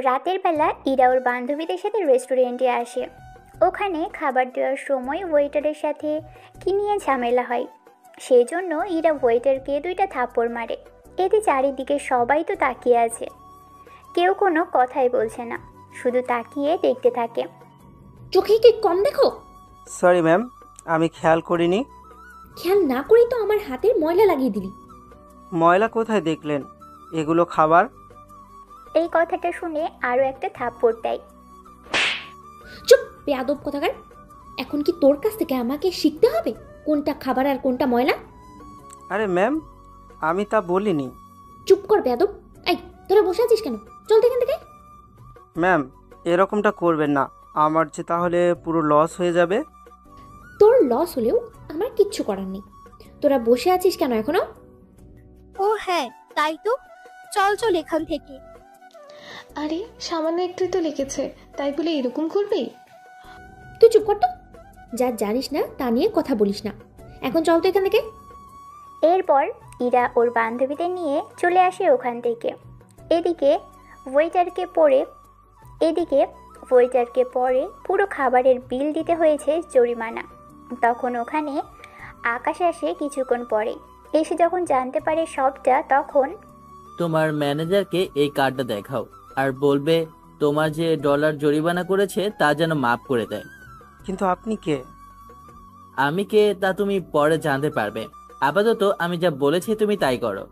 রাতের বেলা ইরা ওর বান্ধবীদের সাথে রেস্টুরেন্টে আসে। ওখানে খাবার দেওয়ার সময় ওয়েটারের সাথে কি নিয়ে ঝামেলা হয়, সেই জন্য ইরা ওয়েটারকে 2টা থাপ্পড় মারে। এতে চারিদিকে সবাই তো তাকিয়ে আছে, কেউ কোনো কথাই বলছে না, শুধু তাকিয়ে দেখতে থাকে। চোখে কি কম দেখো? সরি ম্যাম, আমি খেয়াল করিনি। খেয়াল না করেই তো আমার হাতের ময়লা লাগিয়ে দিলি। ময়লা কোথায় দেখলেন? এগুলো খাবার। এই কথাটা শুনে আরও একটা থাপ্পড় দেয়। চুপ বেয়াদব কথাকার। এখন কি তোর কাছ থেকে আমাকে শিখতে হবে কোনটা খাবার আর কোনটা ময়লা? আরে ম্যাম, আমি তা বলিনি। চুপ কর বেয়াদব। এই তোরা বসে আছিস কেন? চল এখান থেকে। ম্যাম, এরকমটা করবেন না, আমার যে তাহলে পুরো লস হয়ে যাবে। তোর লস হলেও আমার কিচ্ছু করার নেই। তোরা বসে আছিস কেন এখনো? ও হ্যাঁ, তাই তো, চল চল এখান থেকে। আরে সামান্য একটুই তো লেগেছে, তাই বলে এরকম করবি? তুই চুপ কর তো। যা জানিস না তা নিয়ে কথা বলিস না। এখন চল তো এখান থেকে। এরপর ইরা ওর বান্ধবীদের নিয়ে চলে আসে ওখান থেকে। এদিকে ওয়েটারকে পরে পুরো খাবারের বিল দিতে হয়েছে জরিমানা। তখন ওখানে আকাশ আসে কিছুক্ষণ পরে। এসে যখন জানতে পারে সবটা, তখন তোমার ম্যানেজারকে এই কার্ডটা দেখাও আর বলবে তোমার যে ডলার জরিমানা করেছে তা যেন মাফ করে দেয়। কিন্তু আপনি কে? আমি কে তা তুমি পরে জানতে পারবে। আপাতত আমি যা বলেছি তুমি তাই করো।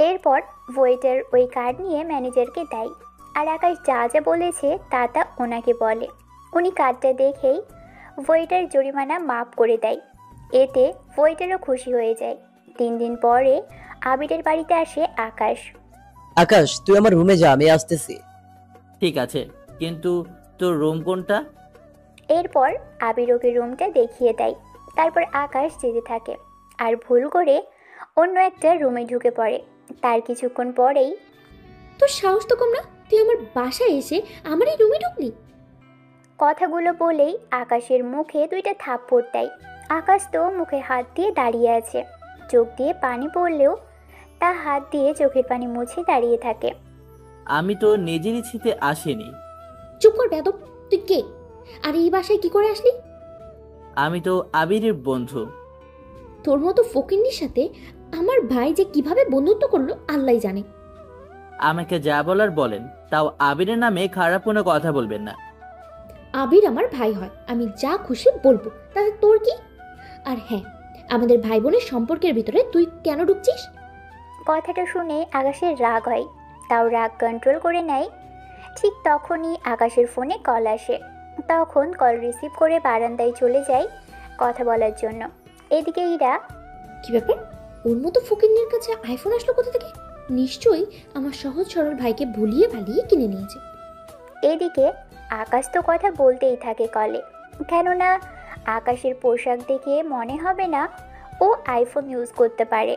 এরপর ওয়েটার ওই কার্ড নিয়ে ম্যানেজারকে দেয়, আর আকাশ যা যা বলেছে তা তা ওনাকে বলে। উনি কার্ডটা দেখেই ওয়েটার জরিমানা মাফ করে দেয়। এতে ওয়েটারও খুশি হয়ে যায়। 3 দিন পরে আবিরের বাড়িতে আসে আকাশ। আকাশ, তুই আমার রুমে যা, আমি আসতেছি। ঠিক আছে, কিন্তু তোর রুম কোনটা? এরপর আবির ওকে রুমটা দেখিয়ে দেয়। তারপর আকাশ যেতে থাকে আর ভুল করে অন্য একটা রুমে ঢুকে পড়ে। তার কিছুক্ষণ পরেই তোর সাহস তো কম না, তুই আমার বাসায় এসে আমার এই রুমে ঢুকলি? কথাগুলো বলেই আকাশের মুখে 2টা থাপ্পড় দেয়। আকাশ তো মুখে হাত দিয়ে দাঁড়িয়ে আছে, চোখ দিয়ে পানি পড়লেও তা হাত দিয়ে চোখের পানি মুছে দাঁড়িয়ে থাকে। আমি তো নিজের ইচ্ছেতে আসিনি। চুপ কর বেয়াদব। তুই কে আর এই বাসায় কি করে আসলি? আমি তো আবিরের বন্ধু। তোর মতো ফকিন্নির সাথে আমার ভাই যে কিভাবে বন্ধুত্ব করলো আল্লাহই জানে। আমাকে যা বলার বলেন, তাও আবিরের নামে খারাপ কোনো কথা বলবেন না। আবির আমার ভাই হয়, আমি যা খুশি বলবো, তাতে তোর কি? আর হ্যাঁ, আমাদের ভাই বোনের সম্পর্কের ভিতরে তুই কেন ঢুকছিস? কথাটা শুনে আকাশের রাগ হয়, তাও রাগ কন্ট্রোল করে নেয়। ঠিক তখনই আকাশের ফোনে কল আসে। তখন কল রিসিভ করে বারান্দায় চলে যায় কথা বলার জন্য। এদিকে ইরা, কি ব্যাপার? ওর মতো ফকিন্নির কাছে আইফোন আসলো কোথা থেকে? নিশ্চয়ই আমার সহজ সরল ভাইকে ভুলিয়ে ভালিয়ে কিনে নিয়েছে। এদিকে আকাশ তো কথা বলতেই থাকে কলে, কেননা আকাশের পোশাক দেখে মনে হবে না ও আইফোন ইউজ করতে পারে।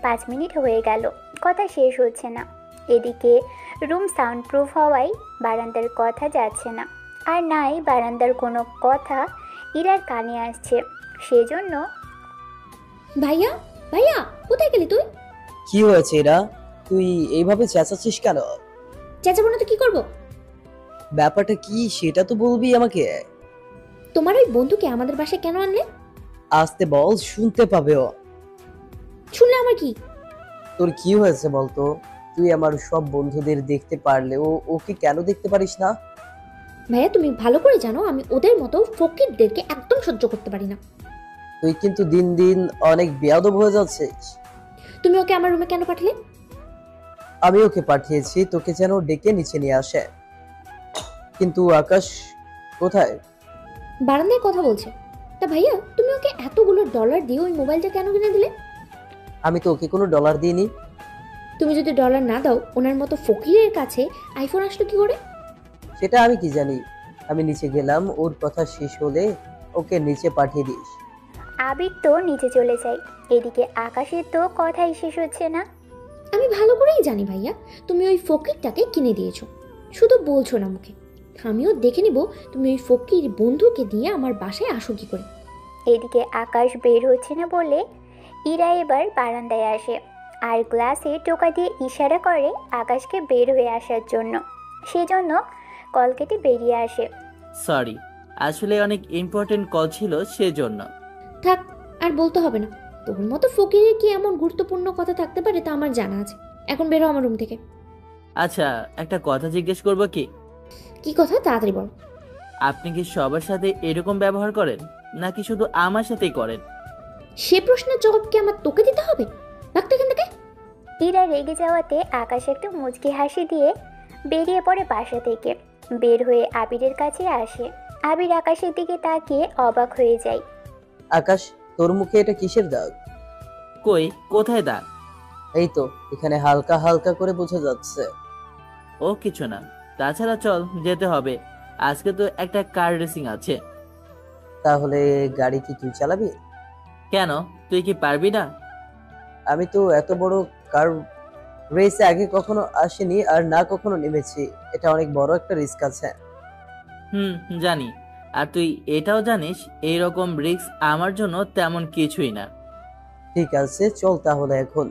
5 মিনিট হয়ে গেল, কথা শেষ হচ্ছে না। এদিকে রুম সাউন্ড প্রুফ হওয়ায় বারান্দার কথা যাচ্ছে না, আর নাই বারান্দার কোনো কথা ইরার কানে আসছে। সেজন্য, ভাইয়া ভাইয়া কোথায় গেলি তুই? কি হয়েছে এরা? তুই এইভাবে চেঁচাচ্ছিস কেন? চেঁচাবো না তো কি করবো? ব্যাপারটা কি সেটা তো বলবি আমাকে। তোমার ওই বন্ধুকে আমাদের বাসায় কেন আনলে? আসতে বল, শুনতে পাবে ও। শুনলে আমার কি? তোর কি হয়েছে বলতো? তুই আমার সব বন্ধুদের দেখতে পারলেও ওকে কেন দেখতে পারিস না? ভাইয়া তুমি ভালো করে জানো আমি ওদের মতো ফকিরদেরকে একদম সহ্য করতে পারি না। তুই কিন্তু দিন দিন অনেক বেয়াদব হয়ে যাচ্ছিস। তুমি ওকে আমার রুমে কেন পাঠালে? আমি ওকে পাঠিয়েছি তোকে যেন ডেকে নিচে নিয়ে আসে। কিন্তু আকাশ কোথায়? বারান্দায় কথা বলছে। তা ভাইয়া তুমি ওকে এতগুলো ডলার দিয়ে ওই মোবাইলটা কেন কিনে দিলে? আমি তো ওকে কোনো ডলার দিইনি। তুমি যদি ডলার না দাও ওনার মতো ফকিরের কাছে আইফোন আসলো কি করে? সেটা আমি কি জানি। আমি নিচে গেলাম, ওর কথা শেষ হলে ওকে নিচে পাঠিয়ে দিস। আবির তো নিচে চলে যায়। এদিকে আকাশের তো কথাই শেষ হচ্ছে না। আমি ভালো করেই জানি ভাইয়া তুমি ওই ফকিরটাকে কিনে দিয়েছো, শুধু বলছো না মুখে। আমিও দেখে নিব তুমি ওই ফকির বন্ধুকে দিয়ে আমার বাসায় আসো কি করে। এদিকে আকাশ বের হচ্ছে না বলে ইরা এবার বারান্দায় আসে আর গ্লাসে টোকা দিয়ে ইশারা করে আকাশকে বের হয়ে আসার জন্য। সেজন্য কল কেটে বেরিয়ে আসে। সরি, আসলে অনেক ইম্পর্টেন্ট কল ছিল সেজন্য। থাক, আর বলতে হবে না। তোর মতো ফকিরের কি এমন গুরুত্বপূর্ণ কথা থাকতে পারে তা আমার জানা আছে। এখন বেরো আমার রুম থেকে। আচ্ছা, একটা কথা জিজ্ঞেস করবো কি? কি কথা, তাড়াতাড়ি বল। আপনি কি সবার সাথে এরকম ব্যবহার করেন, নাকি শুধু আমার সাথেই করেন? সে প্রশ্নের জবাব কি আমার তোকে দিতে হবে? রাখতে এখান থেকে। ইরা রেগে যাওয়াতে আকাশ একটু মুচকি হাসি দিয়ে বেরিয়ে পড়ে বাসা থেকে। বের হয়ে আবিরের কাছে আসে। আবির আকাশের দিকে তাকিয়ে অবাক হয়ে যায়। আকাশ, তোর মুখে এটা কিসের দাগ? কই, কোথায় দাগ? এই তো, এখানে হালকা হালকা করে বোঝা যাচ্ছে। ও কিছু না। তাছাড়া চল, যেতে হবে। আজকে তো একটা কার রেসিং আছে। তাহলে গাড়ি কি তুই চালাবি? কেন, তুই কি পারবি না? আমি তো এত বড় কার রেসে আগে কখনো আসিনি, আর না কখনো নেমেছি। এটা অনেক বড় একটা রিস্ক আছে। জানি। আর তুই এটাও জানিস এইরকম রিস্ক আমার জন্য তেমন কিছুই না। ঠিক আছে, চল তাহলে এখন।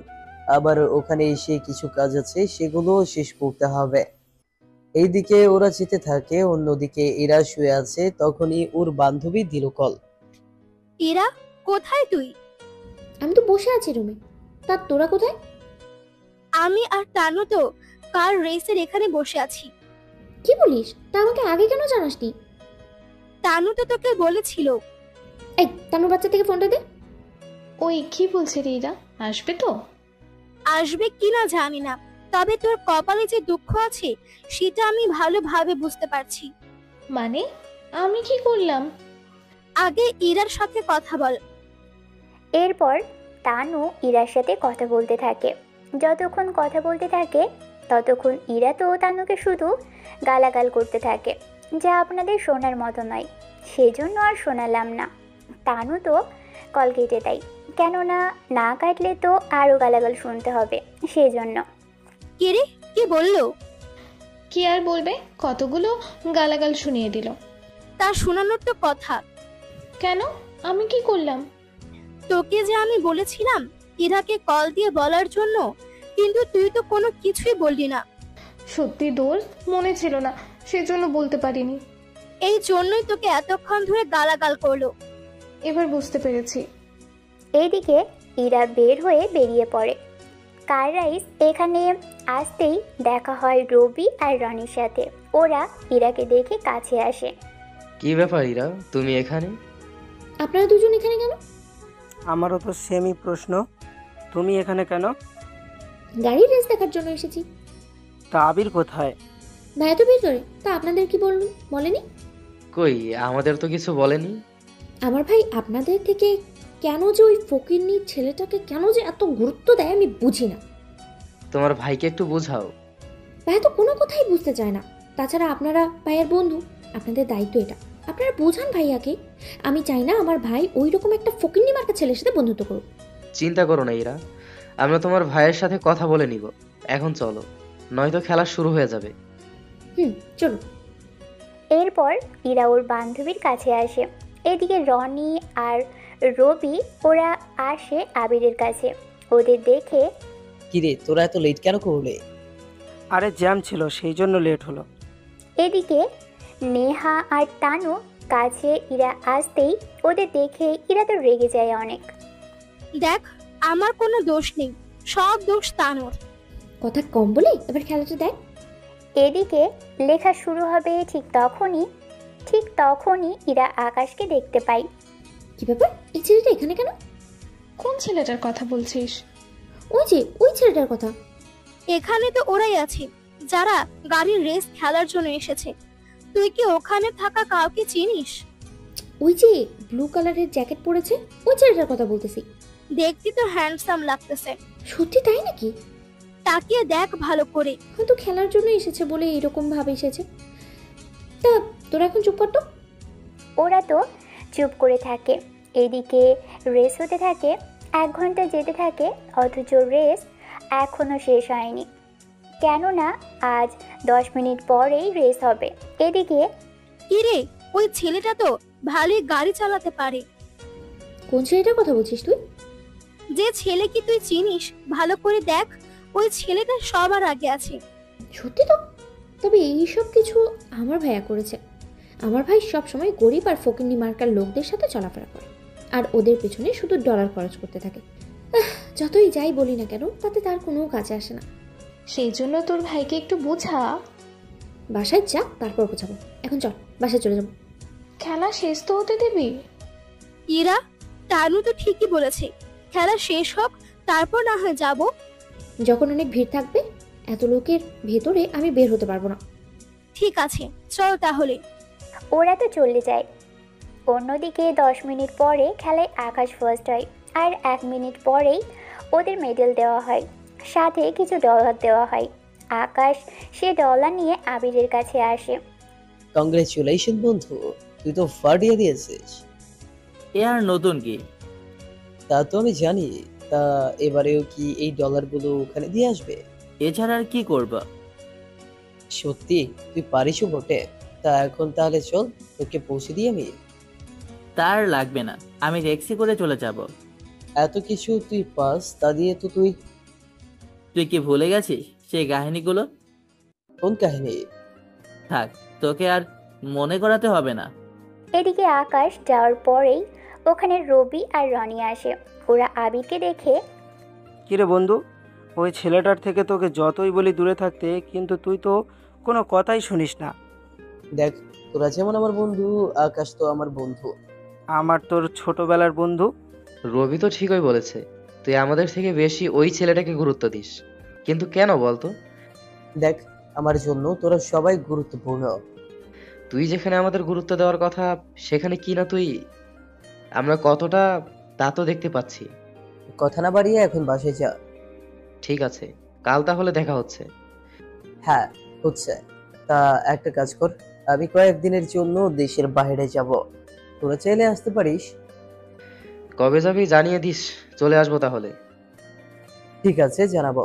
আবার ওখানে এসে কিছু কাজ আছে, সেগুলো শেষ করতে হবে। এইদিকে ওরা যেতে থাকে, অন্যদিকে এরা শুয়ে আছে। তখনই ওর বান্ধবী দিল কল। ইরা, কোথায় তুই? আমি তো বসে আছি রুমে। তা তোরা কোথায়? আমি আর তানু তো কার রেসের এখানে বসে আছি। কি বলিস? তা আমাকে আগে কেন জানাসনি? তানু তো তোকে বলেছিল। এই তানুর বাচ্চা থেকে ফোনটা দে। ওই কি বলছে রে ইরা, আসবে তো? আসবে কিনা জানি না, তবে তোর কপালে যে দুঃখ আছে সেটা আমি ভালোভাবে বুঝতে পারছি। মানে আমি কি করলাম? আগে ইরার সাথে কথা বল। এরপর তানু ইরার সাথে কথা বলতে থাকে। যতক্ষণ কথা বলতে থাকে ততক্ষণ ইরা তো তানুকে শুধু গালাগাল করতে থাকে, যা আপনাদের শোনার মতো নয়। সেজন্য আর শোনালাম না। তানু তো কল কেটে দেয়, কেননা না কাটলে তো আরও গালাগাল শুনতে হবে, সেজন্য। কে রে, কে বললো? কি আর বলবে, কতগুলো গালাগাল শুনিয়ে দিল। তা শোনানোর তো কথা। কেন, আমি কি করলাম? তোকে যে আমি বলেছিলাম ইরাকে কল দিয়ে বলার জন্য, কিন্তু তুই তো কোনো কিছুই বললি না। সত্যি দোষ, মনে ছিল না, সেজন্য বলতে পারিনি। এই জন্যই তোকে এতক্ষণ ধরে গালাগাল করলো। এবার বুঝতে পেরেছি। এইদিকে ইরা বের হয়ে বেরিয়ে পড়ে। কার রাইস এখানে আসতেই দেখা হয় রবি আর রনির সাথে। ওরা ইরাকে দেখে কাছে আসে। কি ব্যাপার ইরা, তুমি এখানে? আপনারা দুজন এখানে কেন? আমারও তো সেমই প্রশ্ন, তুমি এখানে কেন? গাড়ির রেস দেখার জন্য এসেছি। তা আবির কোথায়? ভাইয়া তো ভিতরে। তা আপনাদের কি বলেনি? কই, আমাদের তো কিছু বলেনি। আমার ভাই আপনাদের থেকে কেন যে ওই ফকিরনির ছেলেটাকে কেন যে এত গুরুত্ব দেয় আমি বুঝি না। তোমার ভাইকে একটু বোঝাও। ভাইয়া তো কোনো কথাই বুঝতে চায় না। তাছাড়া আপনারা ভাইয়ের বন্ধু, আপনাদের দায়িত্ব এটা। আপনারা বোঝান ভাইয়াকে। আমি চাই না আমার ভাই ওই রকম একটা ফকিরনি মার্কা ছেলের সাথে বন্ধুত্ব করুক। চিন্তা করো না ইরা, আমরা তোমার ভাইয়ের সাথে কথা বলে নিব। এখন চলো, নয়তো খেলা শুরু হয়ে যাবে। চলো। এরপর ইরা ওর বান্ধবীর কাছে আসে। এদিকে রনি আর রবি ওরা আসে আবিরের কাছে। ওদের দেখে, কিরে, তোরা এত লেট কেন করলে? আরে জ্যাম ছিল, সেই জন্য লেট হলো। এদিকে নেহা আর তানু কাছে ইরা আসতেই ওদের দেখে ইরা তো রেগে যায় অনেক। দেখ, আমার কোনো দোষ নেই, সব দোষ তানুর। কথা কম বলে এবার খেলাটা দেখ। এদিকে লেখা শুরু হবে ঠিক তখনই ইরা আকাশকে দেখতে পায়। কি ব্যাপার, এই ছেলেটা এখানে কেন? কোন ছেলেটার কথা বলছিস? ওই ছেলেটার কথা। এখানে তো ওরাই আছে যারা গাড়ির রেস খেলার জন্য এসেছে। তুই কি ওখানে থাকা কাউকে চিনিস? ওই যে ব্লু কালারের জ্যাকেট পরেছে, ওই ছেলেটার কথা বলতেছি। দেখতে তো হ্যান্ডসাম লাগতেছে। সত্যি তাই নাকি? তাকিয়ে দেখ ভালো করে। হয়তো খেলার জন্য এসেছে বলে এরকম ভাবে এসেছে। তা তোরা এখন চুপ কর তো। ওরা তো চুপ করে থাকে। এদিকে রেস হতে থাকে। 1 ঘন্টা যেতে থাকে, অথচ রেস এখনো শেষ হয়নি, কেননা আজ 10 মিনিট পরেই রেস হবে। এদিকে, কিরে, ওই ছেলেটা তো ভালোই গাড়ি চালাতে পারে। কোন ছেলেটার কথা বলছিস তুই? যে ছেলে কি তুই চিনিস, ভালো করে দেখ। ওই ছেলেটা সবার আগে আছে। সত্যি তো? তবে এইসব কিছু আমার ভাইয়া করেছে। আমার ভাই সবসময় গরিব আর ফকিন্নি মার্কার লোকদের সাথে চলাফেরা করে, আর ওদের পেছনে শুধু ডলার খরচ করতে থাকে। যতই যাই বলি না কেন, তাতে তার কোনো কাজে আসে না। সেই জন্য তোর ভাইকে একটু বোঝা। বাসায় যা, তারপর বোঝাবো। এখন চল, বাসায় চলে যাবো। খেলা শেষ তো হতে দিবি? ইরা, তানু তো ঠিকই বলেছে, খেলা শেষ হোক তারপর না হয় যাব। যখন অনেক ভিড় থাকবে, এত লোকের ভেতরে আমি বের হতে পারবো না। ঠিক আছে, চল তাহলে। ওরা তো চলে যায়। অন্যদিকে 10 মিনিট পরে খেলায় আকাশ ফার্স্ট হয়, আর 1 মিনিট পরেই ওদের মেডেল দেওয়া হয়, সাথে কিছু ডলার দেওয়া হয়। আকাশ সে ডলার নিয়ে আবিরের কাছে আসে। কংগ্রেচুলেশন বন্ধু, তুই তো ফাটিয়ে দিয়েছিস। এ আর নতুন কি? তা তো আমি জানি। তা এবারেও কি এই ডলারগুলো ওখানে দিয়ে আসবে? এছাড়া আর কি করব? সত্যি তুই পারিসও বটে। তা এখন তাহলে চল, তোকে পৌঁছে দিই আমি। তার লাগবে না, আমি ট্যাক্সি করে চলে যাব। এত কিছু তুই পাস, তা দিয়ে তো তুই। তুই কি ভুলে গেছিস সেই কাহিনীগুলো? কোন কাহিনী? থাক, তোকে আর মনে করাতে হবে না। এদিকে আকাশ যাওয়ার পরেই ওখানে রবি আর রনি আসে। ওরা আবিরকে দেখে, কিরে বন্ধু, ওই ছেলেটার থেকে তোকে যতই বলি দূরে থাকতে, কিন্তু তুই তো কোনো কথাই শুনিস না। দেখ, তোরা যেমন আমার বন্ধু, আকাশ তো আমার বন্ধু। আমার তোর ছোটবেলার বন্ধু। রবি তো ঠিকই বলেছে, তুই আমাদের থেকে বেশি ওই ছেলেটাকে গুরুত্ব দিস। কিন্তু কেন বলতো? দেখ, আমার জন্য তোরা সবাই গুরুত্বপূর্ণ। তুই যেখানে আমাদের গুরুত্ব দেওয়ার কথা, সেখানে কি না তুই আমরা কতটা, তা তো দেখতে পাচ্ছি। কথা না বাড়িয়ে এখন বাসায় যা। ঠিক আছে, কাল তাহলে দেখা হচ্ছে। হ্যাঁ, হচ্ছে। তা একটা কাজ কর, আমি কয়েকদিনের জন্য দেশের বাইরে যাব, তোরা চাইলে আসতে পারিস। কবে যাবি জানিয়ে দিস, চলে আসবো তাহলে। ঠিক আছে, জানাবো।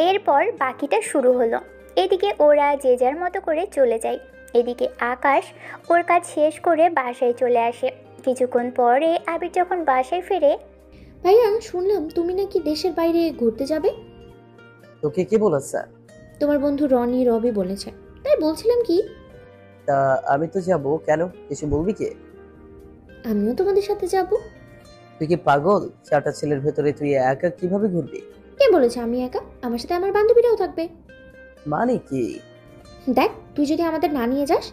এরপর বাকিটা শুরু হলো। এদিকে ওরা যে যার মতো করে চলে যায়। এদিকে আকাশ ওর কাজ শেষ করে বাসায় চলে আসে। কিছুক্ষণ পরে আবির যখন বাসায় ফিরে, ভাইয়া, শুনলাম তুমি নাকি দেশের বাইরে ঘুরতে যাবে। তোকে কে বলেছে? তোমার বন্ধু রনি রবি বলেছে, তাই বলছিলাম কি। তা আমি তো যাব, কেন কিছু বলবি কি? আমিও তোমাদের সাথে যাব। তুই কি পাগল? 4টা ছেলের ভেতরে তুই একা কিভাবে ঘুরবি? কে বলেছে আমি একা? আমার সাথে আমার বান্ধবীরাও থাকবে। মানে কি? দেখ, তুই যদি আমাদের না নিয়ে যাস,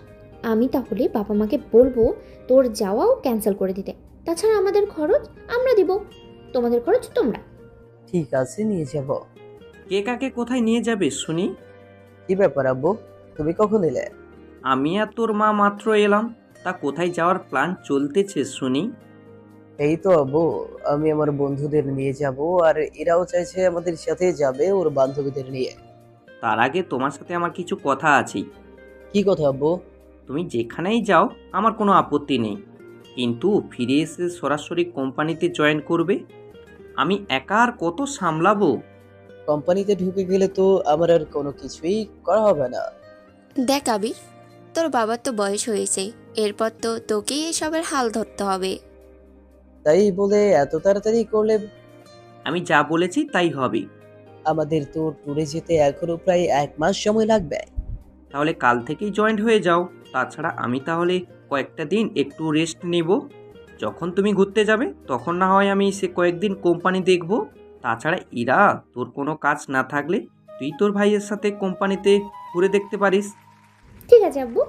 আমি তাহলে বাবা মাকে বলবো তোর যাওয়াও ক্যান্সেল করে দিতে। তাছাড়া আমাদের খরচ আমরা দিব, তোমাদের খরচ তোমরা। ঠিক আছে, নিয়ে যাব। কে কাকে কোথায় নিয়ে যাবে শুনি? কি ব্যাপার আব্বু, তুমি কখন এলে? আমি আর তোর মা মাত্র এলাম। তা কোথায় যাওয়ার প্ল্যান চলতেছে শুনি? এই তো আব্বু, আমি আমার বন্ধুদের নিয়ে যাব, আর এরাও চাইছে আমাদের সাথে যাবে ওর বান্ধবীদের নিয়ে। তার আগে তোমার সাথে আমার কিছু কথা আছে। কি কথা আব্বু? তুমি যেখানেই যাও আমার কোনো আপত্তি নেই, কিন্তু ফিরে এসে সরাসরি কোম্পানিতে জয়েন করবে। আমি একা আর কত সামলাবো? কোম্পানিতে ঢুকে গেলে তো আমার আর কোনো কিছুই করা হবে না। দেখ আবির, তোর বাবার তো বয়স হয়েছে, এরপর তো তোকেই এসবের হাল ধরতে হবে। তাই বলে এত তাড়াতাড়ি করলে? আমি যা বলেছি তাই হবে। আমাদের তো ট্যুরে যেতে এখনো প্রায় 1 মাস সময় লাগবে। তাহলে কাল থেকেই জয়েন্ট হয়ে যাও। তাছাড়া আমি তাহলে কয়েকটা দিন একটু রেস্ট নেব। যখন তুমি ঘুরতে যাবে তখন না হয় আমি সে কয়েকদিন কোম্পানি দেখব। তাছাড়া ইরা, তোর কোনো কাজ না থাকলে তুই তোর ভাইয়ের সাথে কোম্পানিতে ঘুরে দেখতে পারিস। ঠিক আছে আব্বু।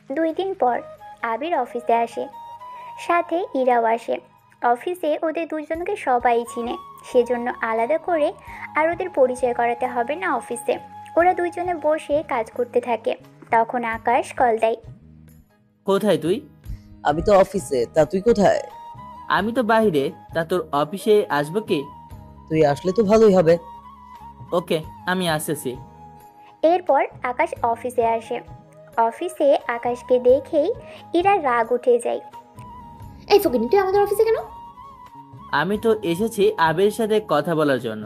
2 দিন পর আবির অফিসে আসে, সাথে ইরাও আসে। অফিসে ওদের দুজনকে সবাই চিনে, সেজন্য আলাদা করে আর ওদের পরিচয় করাতে হবে না অফিসে। ওরা দুজনে বসে কাজ করতে থাকে। তখন আকাশ কল দেয়। কোথায় তুই? আমি তো অফিসে, তা তুই কোথায়? আমি তো বাইরে। তা তোর অফিসে আসবো কি? তুই আসলে তো ভালোই হবে। ওকে, আমি আসতেছি। এরপর আকাশ অফিসে আসে। অফিসে আকাশকে দেখেই ইরা রাগ উঠে যায়। এই ফকিনি, তুই আমাদের অফিসে কেন? আমি তো এসেছি আবিরের সাথে কথা বলার জন্য।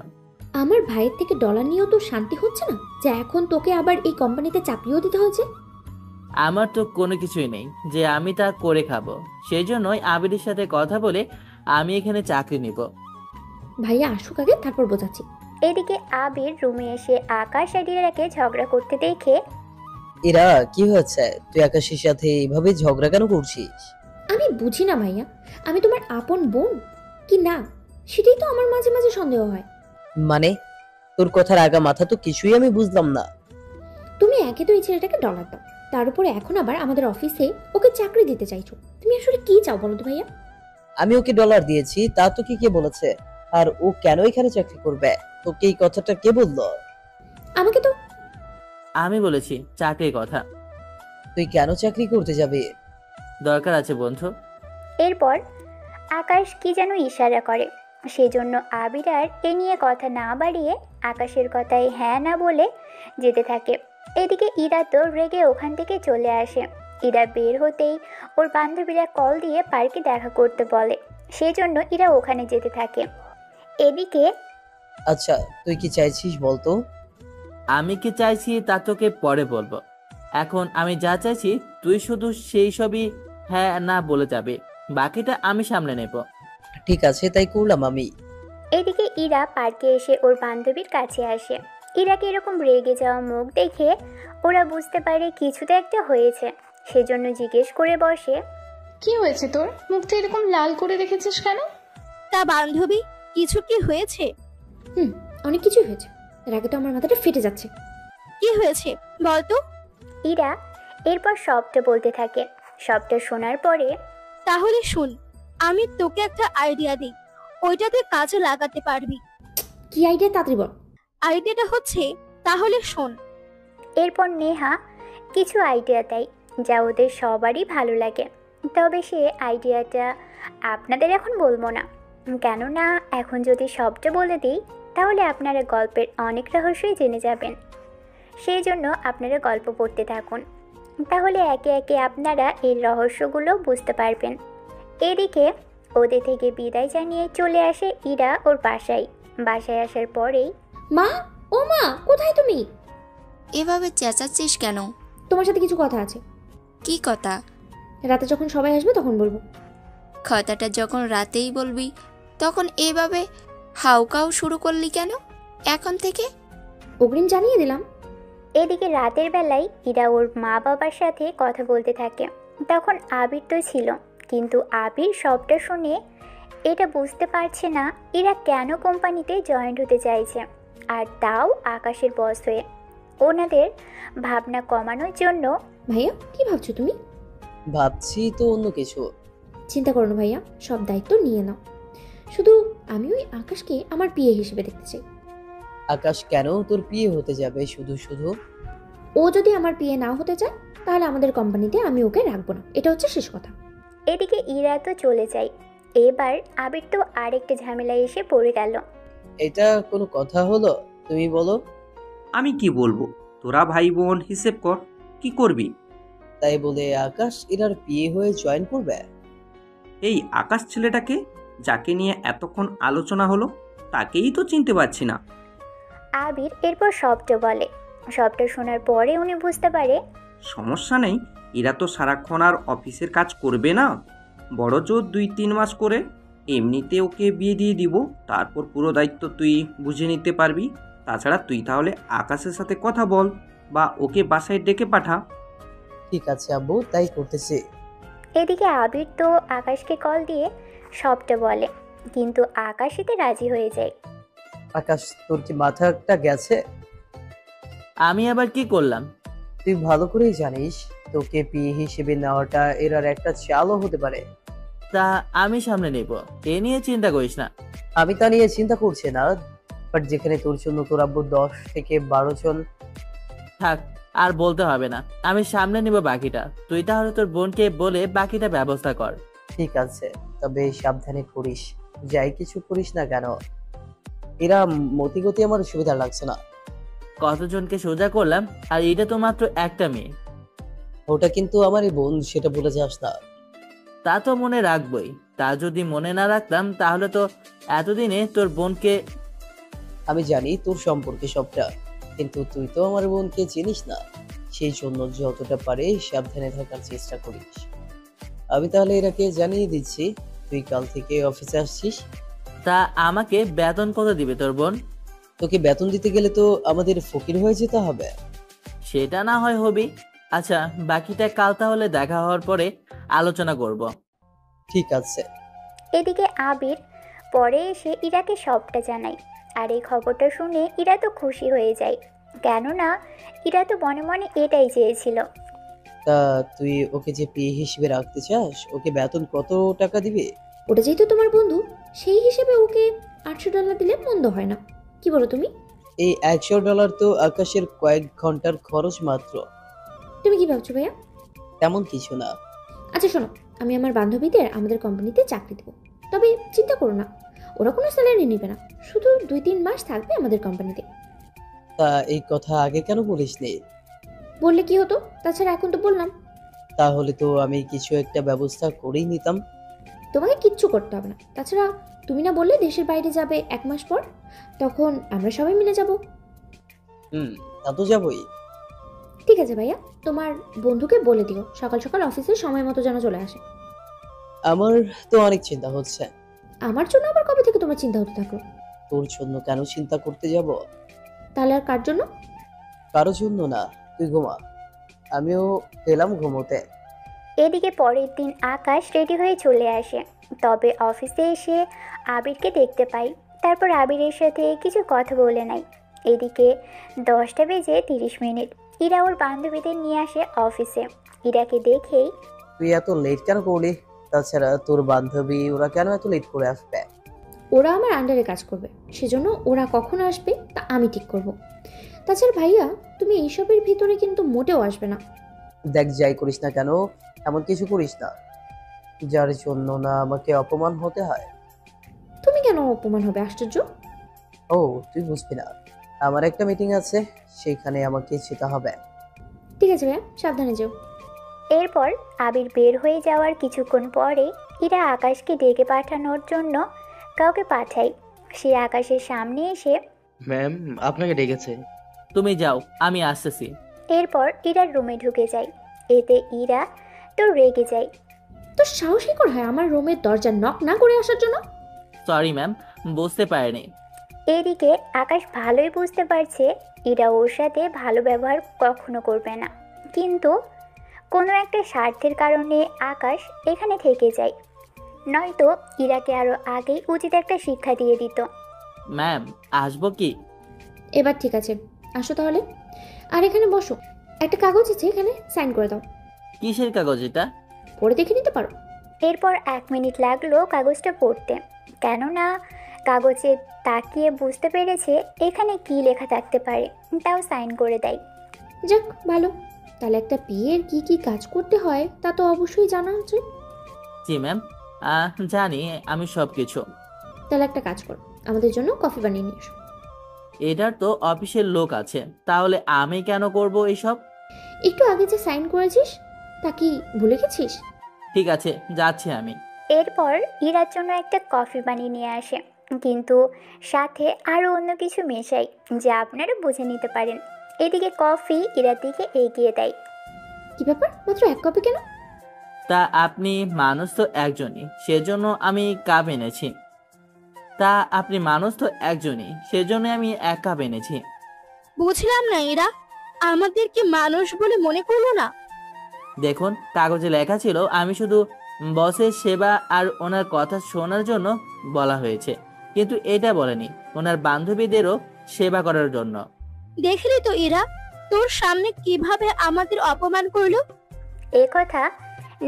আমার ভাইয়ের থেকে ডলার নিয়েও তো শান্তি হচ্ছে না, যে এখন তোকে আবার এই কোম্পানিতে চাপিয়েও দিতে হয়েছে। আমার তো কোনো কিছুই নেই যে আমি তা করে খাবো। সেই জন্যই আবিরের সাথে কথা বলে আমি এখানে চাকরি নিব। ভাইয়া আসুক আগে, তারপর বোঝাচ্ছি। এদিকে আবির রুমে এসে আকাশ আর ইরাকে ঝগড়া করতে দেখে, এরা কি হয়েছে? তুই আকাশের সাথে এইভাবে ঝগড়া কেন করছিস? আমি বুঝি না ভাইয়া, আমি তোমার আপন বোন কি না সেটাই তো আমার মাঝে মাঝে সন্দেহ হয়। মানে তোর কথার আগা মাথা তো কিছুই আমি বুঝলাম না। তুমি একে তো এই ছেলেটাকে ডলার দাও, তার উপরে এখন আবার আমাদের অফিসে ওকে চাকরি দিতে চাইছো। তুমি আসলে কি চাও বলো তো ভাইয়া? আমি ওকে ডলার দিয়েছি, তা তোকে কে বলেছে? আর ও কেন এখানে চাকরি করবে? তোকে এই কথাটা কে বললো? আমাকে তো আমি বলেছি চাকরির কথা। তুই কেন চাকরি করতে যাবি? দরকার আছে বন্ধু। এরপর আকাশ কি যেন ইশারা করে, সেজন্য আবির আর এ নিয়ে কথা না বাড়িয়ে আকাশের কথায় হ্যাঁ না বলে যেতে থাকে। এদিকে ইরা তো রেগে ওখান থেকে চলে আসে। ইরা বের হতেই ওর বান্ধবীরা কল দিয়ে পার্কে দেখা করতে বলে, সেজন্য ইরা ওখানে যেতে থাকে। এদিকে আচ্ছা তুই কি চাইছিস বলতো? আমি কি চাইছি তা তোকে পরে বলবো। এখন আমি যা চাইছি তুই শুধু সেই সবই হ্যাঁ না বলে যাবে, বাকিটা আমি সামলে নেব। ঠিক আছে, তাই করলাম আমি। এদিকে ইরা পার্কে এসে ওর বান্ধবীর কাছে আসে। ইরাকে এরকম রেগে যাওয়া মুখ দেখে ওরা বুঝতে পারে কিছু তো একটা হয়েছে, সেজন্য জিজ্ঞেস করে বসে, কি হয়েছে তোর? মুখটা এরকম লাল করে রেখেছিস কেন? তা বান্ধবী, কিছু কি হয়েছে? অনেক কিছুই হয়েছে, এর আগে তো আমার মাথাটা ফেটে যাচ্ছে। কি হয়েছে বলতো? ইরা এরপর সবটা বলতে থাকে। সবটা শোনার পরে তাহলে শুন, আমি তোকে একটা আইডিয়া দিই, ওইটাতে কাজে লাগাতে পারবি। কি আইডিয়া তাড়াতাড়ি বল। আইডিয়াটা হচ্ছে, তাহলে শোন। এরপর নেহা কিছু আইডিয়া দেয় যা ওদের সবারই ভালো লাগে। তবে সে আইডিয়াটা আপনাদের এখন বলবো না, কেননা এখন যদি সবটা বলে দিই তাহলে আপনারা গল্পের অনেক রহস্যই জেনে যাবেন। সেই জন্য আপনারা গল্প পড়তে থাকুন, তাহলে একে একে আপনারা এই রহস্যগুলো বুঝতে পারবেন। এদিকে ওদের থেকে বিদায় জানিয়ে চলে আসে ইরা ওর বাসায়। বাসায় আসার পরেই, মা, ও মা, কোথায় তুমি? এভাবে চেঁচাচ্ছিস কেন? তোমার সাথে কিছু কথা আছে। কি কথা? রাতে যখন সবাই আসবে তখন বলবো। কথাটা যখন রাতেই বলবি তখন এভাবে হাউকাউ শুরু করলি কেন এখন থেকে? অগ্রিম জানিয়ে দিলাম। এদিকে রাতের বেলায় ইরা ওর মা বাবার সাথে কথা বলতে থাকে। তখন আবির তো ছিল, কিন্তু আবির সবটা শুনে এটা বুঝতে পারছে না ইরা কেন কোম্পানিতে জয়েন্ট হতে চাইছে, আর তাও আকাশের বস হয়ে। ওনাদের ভাবনা কমানোর জন্য। ভাইয়া কি ভাবছো তুমি? ভাবছি তো অন্য কিছু। চিন্তা করো না ভাইয়া, সব দায়িত্ব নিয়ে নাও। শুধু আমি ওই আকাশকে আমার বিয়ে হিসেবে দেখতে চাই। আকাশ কেন তোর বিয়ে হতে যাবে শুধু শুধু? ও যদি আমার বিয়ে না হতে চায় তাহলে আমাদের কোম্পানিতে আমি ওকে রাখবো না, এটা হচ্ছে শেষ কথা। এদিকে ইরা তো চলে যায়। এবার আবির তো আরেকটা ঝামেলায় এসে পড়ে গেল। এটা কোনো কথা হলো? তুমি বলো। আমি কি বলবো, তোরা ভাই বোন হিসেব কর, কি করবি? তাই বলে আকাশ এরার বিয়ে হয়ে জয়েন করবে? এই আকাশ ছেলেটাকে যাকে নিয়ে এতক্ষণ আলোচনা হলো তাকেই তো চিনতে পারছি না। আবির এরপর সবটা বলে। সবটা শোনার পরে উনি বুঝতে পারে সমস্যা নেই, এরা তো সারাক্ষণ আর অফিসের কাজ করবে না, বড় জোর 2-3 মাস করে এমনিতে ওকে বিয়ে দিয়ে দিব, তারপর পুরো দায়িত্ব তুই বুঝে নিতে পারবি। তাছাড়া তুই তাহলে আকাশের সাথে কথা বল বা ওকে বাসায় ডেকে পাঠা। ঠিক আছে আব্বু, তাই করতেছি। এদিকে আবির তো আকাশকে কল দিয়ে সবটা বলে, কিন্তু আকাশ এতে রাজি হয়ে যায়। আকাশ তোর কি মাথাটা গেছে? আমি আবার কি করলাম? তুই ভালো করেই জানিস তোকে বিয়ে হিসেবে নেওয়াটা এরার একটা চালও হতে পারে। তা আমি সামনে নেব, এ নিয়ে চিন্তা করিস না। আমি তা নিয়ে চিন্তা করছি না, বাট যেখানে তোর জন্য তোর আব্বু 10 থেকে 12 জন। থাক, আর বলতে হবে না, আমি সামনে নিব বাকিটা। তুই তাহলে তোর বোনকে বলে বাকিটা ব্যবস্থা কর। ঠিক আছে, তবে সাবধানে করিস, যাই কিছু করিস না কেন। এরা মতিগতি আমার সুবিধা লাগছে না। কতজনকে সোজা করলাম, আর এটা তো মাত্র একটা মেয়ে। ওটা কিন্তু আমারই বোন, সেটা ভুলে যাস না। তা তো মনে রাখবই, তা যদি মনে না রাখতাম তাহলে তো এতদিনে তোর বোনকে। আমি জানি তোর সম্পর্কে সবটা, কিন্তু তুই তো আমার বোনকে চিনিস না, সেই জন্য যতটা পারে সাবধানে থাকার চেষ্টা করিস। আমি তাহলে এরাকে জানিয়ে দিচ্ছি তুই কাল থেকে অফিসে আসছিস। তা আমাকে বেতন কত দিবে তোর বোন? তোকে বেতন দিতে গেলে তো আমাদের ফকির হয়ে যেতে হবে। সেটা না হয় হবি, আচ্ছা, বাকিটা কাল তাহলে দেখা হওয়ার পরে আলোচনা করব। ঠিক আছে। এদিকে আবির পরে এসে ইরাকে সবটা জানায়। আর এই খবরটা শুনে ইরা তো খুশি হয়ে যায়, কেননা ইরা তো মনে মনে এটাই চেয়েছিল। তা তুই ওকে যে পিএ হিসেবে রাখতে চাস, ওকে বেতন কত টাকা দিবে? ওটা যেহেতু তোমার বন্ধু, সেই হিসেবে ওকে $800 দিলে মন্দ হয় না। কি বলো তুমি? এই $100 তো আকাশের কয়েক ঘন্টার খরচ মাত্র। তুমি কি ভাবছো ভাইয়া? তেমন কিছু না। আচ্ছা শোনো, আমি আমার বান্ধবীদের আমাদের কোম্পানিতে চাকরি দেবো। তবে চিন্তা করো না, ওরা কোনো স্যালারি নেবে না, শুধু 2-3 মাস থাকবে আমাদের কোম্পানিতে। তা এই কথা আগে কেন বলিসনি? বললে কি হতো? তাছাড়া এখন তো বললাম। তাহলে তো আমি কিছু একটা ব্যবস্থা করেই নিতাম। তোমাকে কিচ্ছু করতে হবে না। তাছাড়া তুমি না বললে দেশের বাইরে যাবে 1 মাস পর, তখন আমরা সবাই মিলে যাব। তা তো যাবই। ঠিক আছে ভাইয়া, তোমার বন্ধুকে বলে দিও সকাল সকাল অফিসে সময় মতো যেন চলে আসে। আমার তো অনেক চিন্তা হচ্ছে। আমার জন্য আবার কবে থেকে তোমার চিন্তা হতে থাকলো? তোর জন্য কেন চিন্তা করতে যাব? তাহলে আর কার জন্য? কারোর জন্য না, তুই ঘুমা, আমিও গেলাম ঘুমোতে। এদিকে পরের দিন আকাশ রেডি হয়ে চলে আসে, তবে অফিসে এসে আবিরকে দেখতে পাই। তারপর আবিরের সাথে কিছু কথা বলে নাই। এদিকে 10:30 ইরা ওর বান্ধবীদের নিয়ে আসে অফিসে। ইরাকে দেখেই, তুই এত লেট কেন করলি? তাছাড়া তোর বান্ধবী ওরা কেন এত লেট করে আসবে? ওরা আমার আন্ডারে কাজ করবে, সেজন্য ওরা কখন আসবে তা আমি ঠিক করব। তাছাড়া ভাইয়া, তুমি এইসবের ভিতরে কিন্তু মোটেও আসবে না। দেখ, যাই করিস না কেন, এমন কিছু করিস না যার জন্য না আমাকে অপমান হতে হয়। তুমি কেন অপমান হবে? আশ্চর্য। ও, তুই বুঝবি না, আমার একটা মিটিং আছে, সেখানে আমাকে যেতে হবে। ঠিক আছে ভাইয়া, সাবধানে যেও। এরপর আবির বের হয়ে যাওয়ার কিছুক্ষণ পরে ইরা আকাশকে ডেকে পাঠানোর জন্য কাউকে পাঠায়। সে আকাশের সামনে এসে, ম্যাম আপনাকে ডেকেছে। তুমি যাও, আমি আসতেছি। এরপর ইরার রুমে ঢুকে যায়। এতে ইরা তো রেগে যায়। তো সাহস কি করে হয় আমার রুমের দরজা নক না করে আসার জন্য? সরি ম্যাম, বুঝতে পারিনি। এদিকে আকাশ ভালোই বুঝতে পারছে ইরা ওর সাথে ভালো ব্যবহার কখনো করবে না, কিন্তু কোনো একটা স্বার্থের কারণে আকাশ এখানে থেকে যায়। নয়তো ইরাকে আরও আগেই উচিত একটা শিক্ষা দিয়ে দিত। ম্যাম, আসবো কি? এবার ঠিক আছে, আসো তাহলে। আর এখানে বসো, একটা কাগজ আছে, এখানে সাইন করে দাও। কিসের কাগজ এটা? পড়ে দেখে নিতে পারো। এরপর 1 মিনিট লাগলো কাগজটা পড়তে, কেননা কাগজে তাকিয়ে বুঝতে পেরেছে এখানে কি লেখা থাকতে পারে, তাও সাইন করে দেয়। যাক ভালো, তাহলে একটা বিয়ের কি কি কাজ করতে হয় তা তো অবশ্যই জানা উচিত। জি ম্যাম, জানি আমি সব কিছু। তাহলে একটা কাজ করো, আমাদের জন্য কফি বানিয়ে নিয়ে এসো। এটার তো অফিসের লোক আছে, তাহলে আমি কেন করব এইসব? একটু আগে যে সাইন করেছিস তা কি ভুলে গেছিস? ঠিক আছে, যাচ্ছি আমি। এরপর ইরার জন্য একটা কফি বানিয়ে নিয়ে আসে, কিন্তু সাথে আরও অন্য কিছু মেশাই, যা আপনারা বুঝে নিতে পারেন। এদিকে কফি ইরার দিকে এগিয়ে দেয়। কি ব্যাপার, মাত্র 1 কপি কেন? তা আপনি মানুষ তো একজনই, সেজন্য আমি কাপ এনেছি। তা আপনি মানুষ তো একজনই, সেজন্য আমি 1 কাপ এনেছি। বুঝলাম না এরা, আমাদের কি মানুষ বলে মনে করলো না? দেখুন, কাগজে লেখা ছিল আমি শুধু বসের সেবা আর ওনার কথা শোনার জন্য বলা হয়েছে, কিন্তু এটা বলেনি ওনার বান্ধবীদেরও সেবা করার জন্য। দেখলি তো এরা, তোর সামনে কিভাবে আমাদের অপমান করলো। এ কথা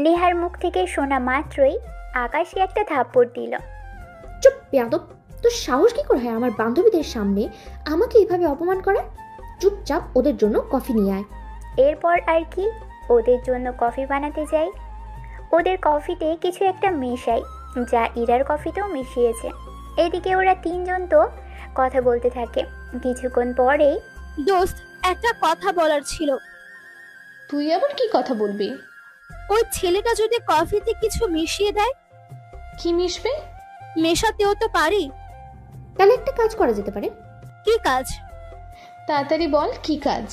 নেহার মুখ থেকে শোনা মাত্রই আকাশকে একটা থাপ্পড় দিল। চুপ বেয়াদব, তোর সাহস কি করে হয় আমার বান্ধবীদের সামনে আমাকে এইভাবে অপমান করা? চুপচাপ ওদের জন্য কফি নিয়ে আয়। এরপর আর কি, ওদের জন্য কফি বানাতে যাই। ওদের কফিতে কিছু একটা মেশাই, যা ইরার কফিতেও মিশিয়েছে। এদিকে ওরা 3 জন তো কথা বলতে থাকে। কিছুক্ষণ পরেই, দোস্ত, একটা কথা বলার ছিল। তুই আবার কি কথা বলবি? ওই ছেলেটা যদি কফিতে কিছু মিশিয়ে দেয়। কি মিশবে? মেশাতেও তো পারি। তাহলে একটা কাজ করা যেতে পারে। কি কাজ? তাড়াতাড়ি বল, কি কাজ?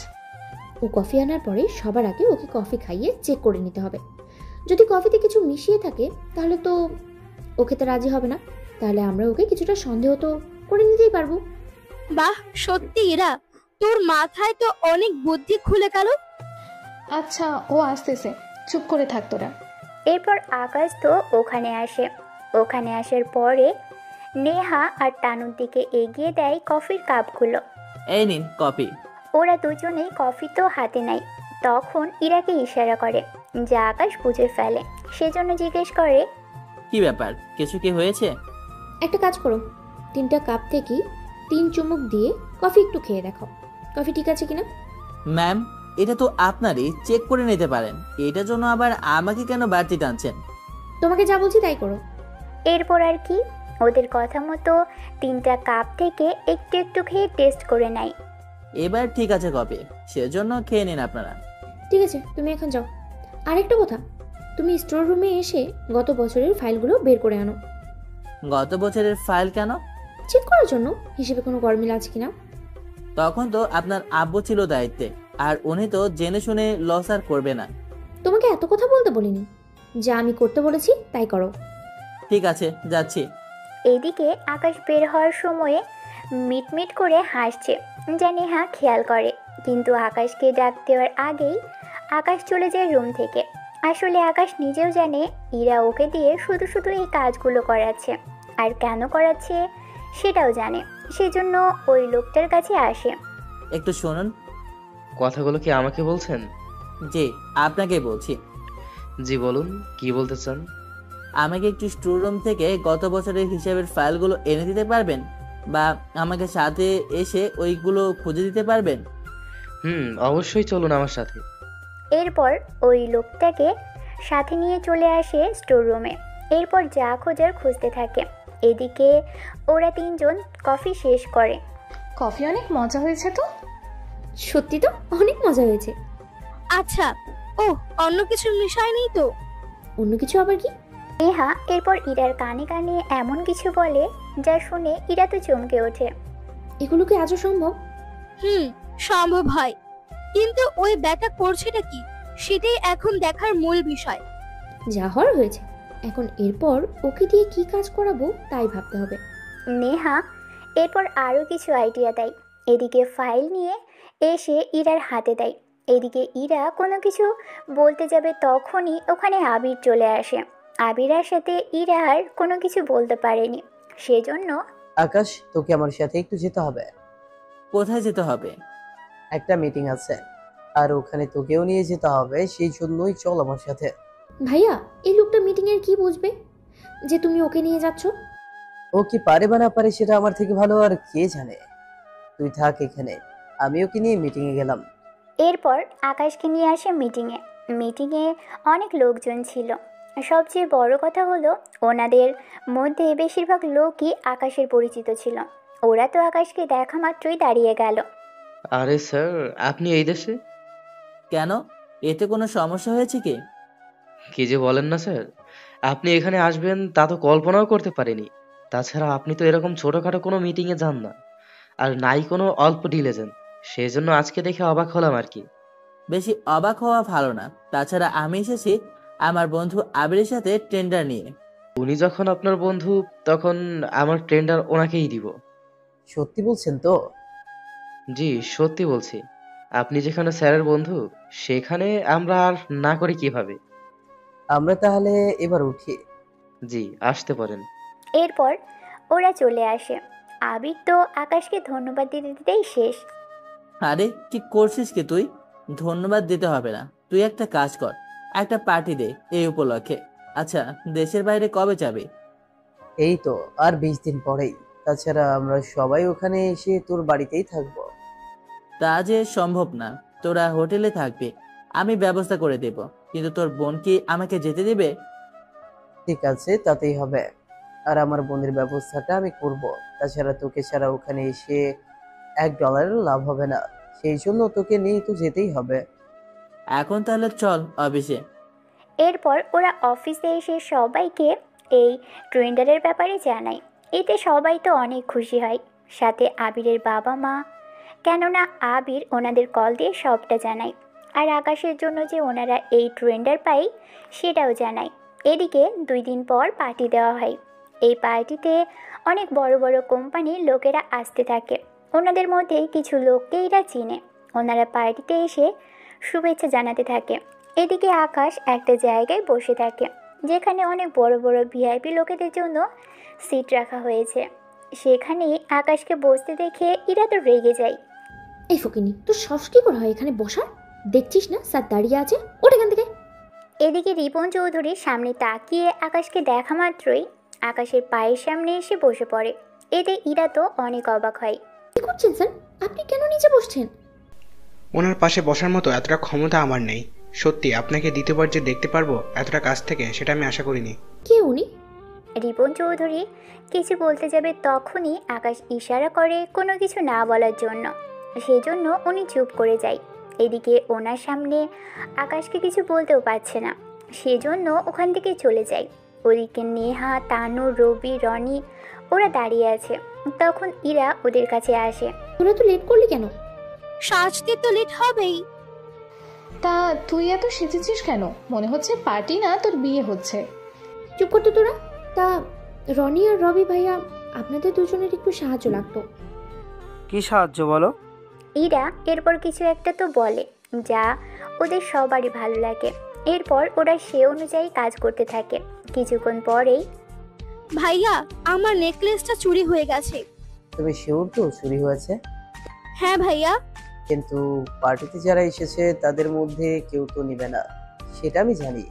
ও কফি আনার পরে সবার আগে ওকে কফি খাইয়ে চেক করে নিতে হবে। যদি কফিতে কিছু মিশিয়ে থাকে তাহলে তো ও খেতে রাজি হবে না, তাহলে আমরা ওকে কিছুটা সন্দেহ তো করে নিতেই পারবো। বাহ, সত্যি এরা, তোর মাথায় তো অনেক বুদ্ধি খুলে গেল। আচ্ছা, ও আসতেছে, চুপ করে থাক তোরা। এরপর আকাশ তো ওখানে আসে। ওখানে আসার পরে নেহা আর তানুর দিকে এগিয়ে দেয় কফির কাপগুলো। এই নিন কপি। ওরা দুজনেই কফি তো হাতে নেয়। তখন ইরাকে ইশারা করে, যা আকাশ বুঝে ফেলে। সেজন্য জিজ্ঞেস করে, কি ব্যাপার, কিছু কি হয়েছে? একটা কাজ করো, 3টা কাপ থেকেই 3 চুমুক দিয়ে কফি একটু খেয়ে দেখো, কফি ঠিক আছে কিনা। ম্যাম, এটা তো আপনারই, চেক করে নিতে পারেন। এটার জন্য আবার আমাকে কেন বাড়তি টানছেন? তোমাকে যা বলছি তাই করো। এরপর আর কি, ওদের কথা মতো 3টা কাপ থেকে একটু একটু খেয়ে টেস্ট করে নেয়। এবার ঠিক আছে কপি, সেজন্য খেয়ে নিন আপনারা। ঠিক আছে, তুমি এখন যাও। আরেকটা কথা, তুমি স্টোর রুমে এসে গত বছরের ফাইলগুলো বের করে আনো। গত বছরের ফাইল কেন? চেক করার জন্য, হিসেবে কোনো গরমিল আছে কিনা। তখন তো আপনার আব্বু ছিল দায়িত্বে, আর উনি তো জেনে শুনে লস আর করবে না। তোমাকে এত কথা বলতে বলিনি, যা আমি করতে বলেছি তাই করো। ঠিক আছে, যাচ্ছি। এদিকে আকাশ বের হওয়ার সময়ে মিটমিট করে হাসছে, যা নেহা খেয়াল করে। কিন্তু আকাশকে ডাক দেওয়ার আগেই আকাশ চলে যায় রুম থেকে। আসলে আকাশ নিজেও জানে ইরা ওকে দিয়ে শুধু শুধু এই কাজগুলো করাচ্ছে, আর কেন করাচ্ছে সেটাও জানে। সেজন্য ওই লোকটার কাছে আসে। একটু শুনুন। কথাগুলো কি আমাকে বলছেন? জি, আপনাকে বলছি। জি বলুন, কি বলতে চান? আমাকে একটু স্টোর রুম থেকে গত বছরের হিসাবের ফাইলগুলো এনে দিতে পারবেন, বা আমাকে সাথে এসে ওইগুলো খুঁজে দিতে পারবেন? অবশ্যই, চলুন আমার সাথে। এরপর ওই লোকটাকে সাথে নিয়ে চলে আসে স্টোর রুমে। এরপর যা খোঁজার খুঁজতে থাকে। এদিকে ওরা 3জন কফি শেষ করে। কফি অনেক মজা হয়েছে তো। সত্যি তো অনেক মজা হয়েছে। আচ্ছা, ও অন্য কিছু মিশায় নেই তো? অন্য কিছু আবার কি? নেহা এরপর ইরার কানে কানে এমন কিছু বলে যা শুনে ইরা তো চমকে ওঠে। এগুলো কি আজও সম্ভব? সম্ভব হয়, কিন্তু ওই ব্যাটা করছেটা কি সেটাই এখন দেখার মূল বিষয়। যা হওয়ার হয়েছে, এখন এরপর ওকে দিয়ে কি কাজ করাবো তাই ভাবতে হবে। নেহা এরপর আরও কিছু আইডিয়া দেয়। এদিকে ফাইল নিয়ে এসে ইরার হাতে দেয়। এদিকে ইরা কোনো কিছু বলতে যাবে, তখনই ওখানে আবির চলে আসে। আবিরের সাথে ইরা আর কোনো কিছু বলতে পারেনি। সেজন্য, আকাশ, তোকে আমার সাথে একটু যেতে হবে। কোথায় যেতে হবে? একটা মিটিং আছে, আর ওখানে তোকেও নিয়ে যেতে হবে, সেই জন্যই চল আমার সাথে। ভাইয়া, এই লোকটা মিটিং এর কি বুঝবে যে তুমি ওকে নিয়ে যাচ্ছ? ও কি পারে বা না পারে সেটা আমার থেকে ভালো আর কে জানে। তুই থাক এখানে, আমি ওকে নিয়ে মিটিং এ গেলাম। এরপর আকাশকে নিয়ে আসে মিটিংয়ে। মিটিংয়ে অনেক লোকজন ছিল। সবচেয়ে বড় কথা হলো, ওনাদের মধ্যে বেশিরভাগ লোকই আকাশের পরিচিত ছিল। ওরা তো আকাশকে দেখা মাত্রই দাঁড়িয়ে গেল। আরে স্যার, আপনি এই দেশে? কেন, এতে কোনো সমস্যা হয়েছে কি? কি যে বলেন না স্যার, আপনি এখানে আসবেন তা তো কল্পনাও করতে পারিনি। তাছাড়া আপনি তো এরকম ছোটখাটো কোনো মিটিংয়ে যান না, আর নাই কোনো অল্প ডিলে যান। সেই জন্য আজকে দেখে অবাক হলাম আর কি। বেশি অবাক হওয়া ভালো না। তাছাড়া আমি এসেছি আমার বন্ধু আবিরের সাথে টেন্ডার নিয়ে। উনি যখন আপনার বন্ধু, তখন আমার টেন্ডার ওনাকেই দিব। সত্যি বলছেন তো? জি, সত্যি বলছি। আপনি যেখানে স্যারের বন্ধু, সেখানে আমরা আর না করি কিভাবে? আমরা তাহলে এবার উঠি। জি, আসতে পারেন। এরপর ওরা চলে আসে। আবির তো আকাশকে ধন্যবাদ দিতে দিতেই শেষ। আরে কি করছিস কি তুই? ধন্যবাদ দিতে হবে না, তুই একটা কাজ কর, একটা পার্টি দে এই উপলক্ষে। আচ্ছা, দেশের বাইরে কবে যাবে? এই তো আর 20 দিন পরেই। তাছাড়া আমরা সবাই ওখানে এসে তোর বাড়িতেই থাকবো। তা যে সম্ভব না, তোরা হোটেলে থাকবি, আমি ব্যবস্থা করে দেব। কিন্তু তোর বোন কি আমাকে যেতে দেবে? ঠিক আছে, তাতেই হবে। আর আমার বোনের ব্যবস্থাটা আমি করব। তাছাড়া তোকে ছাড়া ওখানে এসে $1 লাভ হবে না, সেই জন্য তোকে নিয়ে তো যেতেই হবে। এখন তাহলে চল অফিসে। এরপর ওরা অফিসে এসে সবাইকে এই টেন্ডারের ব্যাপারে জানায়। এতে সবাই তো অনেক খুশি হয়, সাথে আবিরের বাবা মা। কেননা আবির ওনাদের কল দিয়ে সবটা জানায়, আর আকাশের জন্য যে ওনারা এই টেন্ডার পায় সেটাও জানায়। এদিকে 2 দিন পর পার্টি দেওয়া হয়। এই পার্টিতে অনেক বড় বড় কোম্পানির লোকেরা আসতে থাকে। ওনাদের মধ্যে কিছু লোককে এরা চিনে। ওনারা পার্টিতে এসে শুভেচ্ছা জানাতে থাকে। এদিকে আকাশ একটা জায়গায় বসে থাকে যেখানে অনেক বড় বড় ভিআইপি লোকেদের জন্য সিট রাখা হয়েছে। সেখানে আকাশকে বসতে দেখে ইরা তো রেগে যায়। এই ফকিনি, তোর সাহস কি করে হয় এখানে বসার? দেখছিস না স্যার দাঁড়িয়ে আছে, ওঠ এখান থেকে। এদিকে রিপন চৌধুরী সামনে তাকিয়ে আকাশকে দেখা মাত্রই আকাশের পায়ের সামনে এসে বসে পড়ে। এতে ইরা তো অনেক অবাক হয়। কি করছেন স্যার? আপনি কেন নিচে বসছেন? ওনার পাশে বসার মতো এতটা ক্ষমতা আমার নেই। সত্যি আপনাকে দ্বিতীয়বার যে দেখতে পারবো এতটা কাছ থেকে, সেটা আমি আশা করিনি। কে উনি? রিপন চৌধুরী কিছু বলতে যাবে তখনই আকাশ ইশারা করে কোনো কিছু না বলার জন্য। সেই জন্য উনি চুপ করে যায়। এদিকে ওনার সামনে আকাশকে কিছু বলতেও পারছে না, সেজন্য ওখান থেকে চলে যায়। ওদিকে নেহা, তানু, রবি, রনি ওরা দাঁড়িয়ে আছে। তখন ইরা ওদের কাছে আসে। তোরা তো লেট করলি কেন? সাজতে তো লেট হবেই। তা তুই এত সেজেছিস কেন? মনে হচ্ছে পার্টি না, তোর বিয়ে হচ্ছে। চুপ করতো তোরা। তা রনি আর রবি ভাইয়া, আপনাদের দুজনের একটু সাহায্য লাগতো। কি সাহায্য বলো? ইরা এরপর কিছু একটা তো বলে যা ওদের সবারই ভালো লাগে। এরপর ওরা সে অনুযায়ী কাজ করতে থাকে। কিছুক্ষণ পরেই, ভাইয়া, আমার নেকলেসটা চুরি হয়ে গেছে। তুমি শিওর তো চুরি হয়েছে? হ্যাঁ ভাইয়া। কিন্তু পার্টিতে যারা এসেছে তাদের মধ্যে কেউ তো নিবে না, সেটা আমি জানি।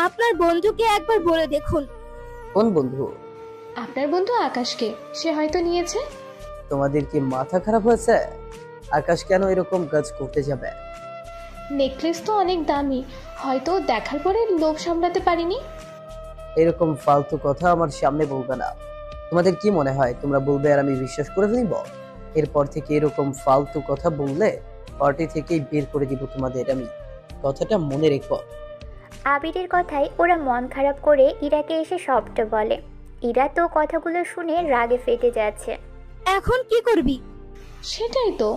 আপনার বন্ধুকে একবার বলে দেখুন। কোন বন্ধু? আপনার বন্ধু আকাশকে, সে হয়তো নিয়েছে। তোমাদের কি মাথা খারাপ হয়েছে? আকাশ কেন এরকম কাজ করতে যাবে? নেকলেস তো অনেক দামি, হয়তো দেখার পরে লোভ সামলাতে পারিনি। এরকম ফালতু কথা আমার সামনে বলবে না। তোমাদের কি মনে হয় তোমরা বলবে আর আমি বিশ্বাস করে নিব? এরপর থেকে এরকম ফালতু কথা বললে পার্টি থেকেই বের করে দিব তোমাদের আমি, কথাটা মনে রেখো। আবিরের কথায় ওরা মন খারাপ করে ইরাকে এসে সবটা বলে। ইরা তো কথাগুলো শুনে রাগে ফেটে যাচ্ছে। এখন কি করবি? সেটাই তো,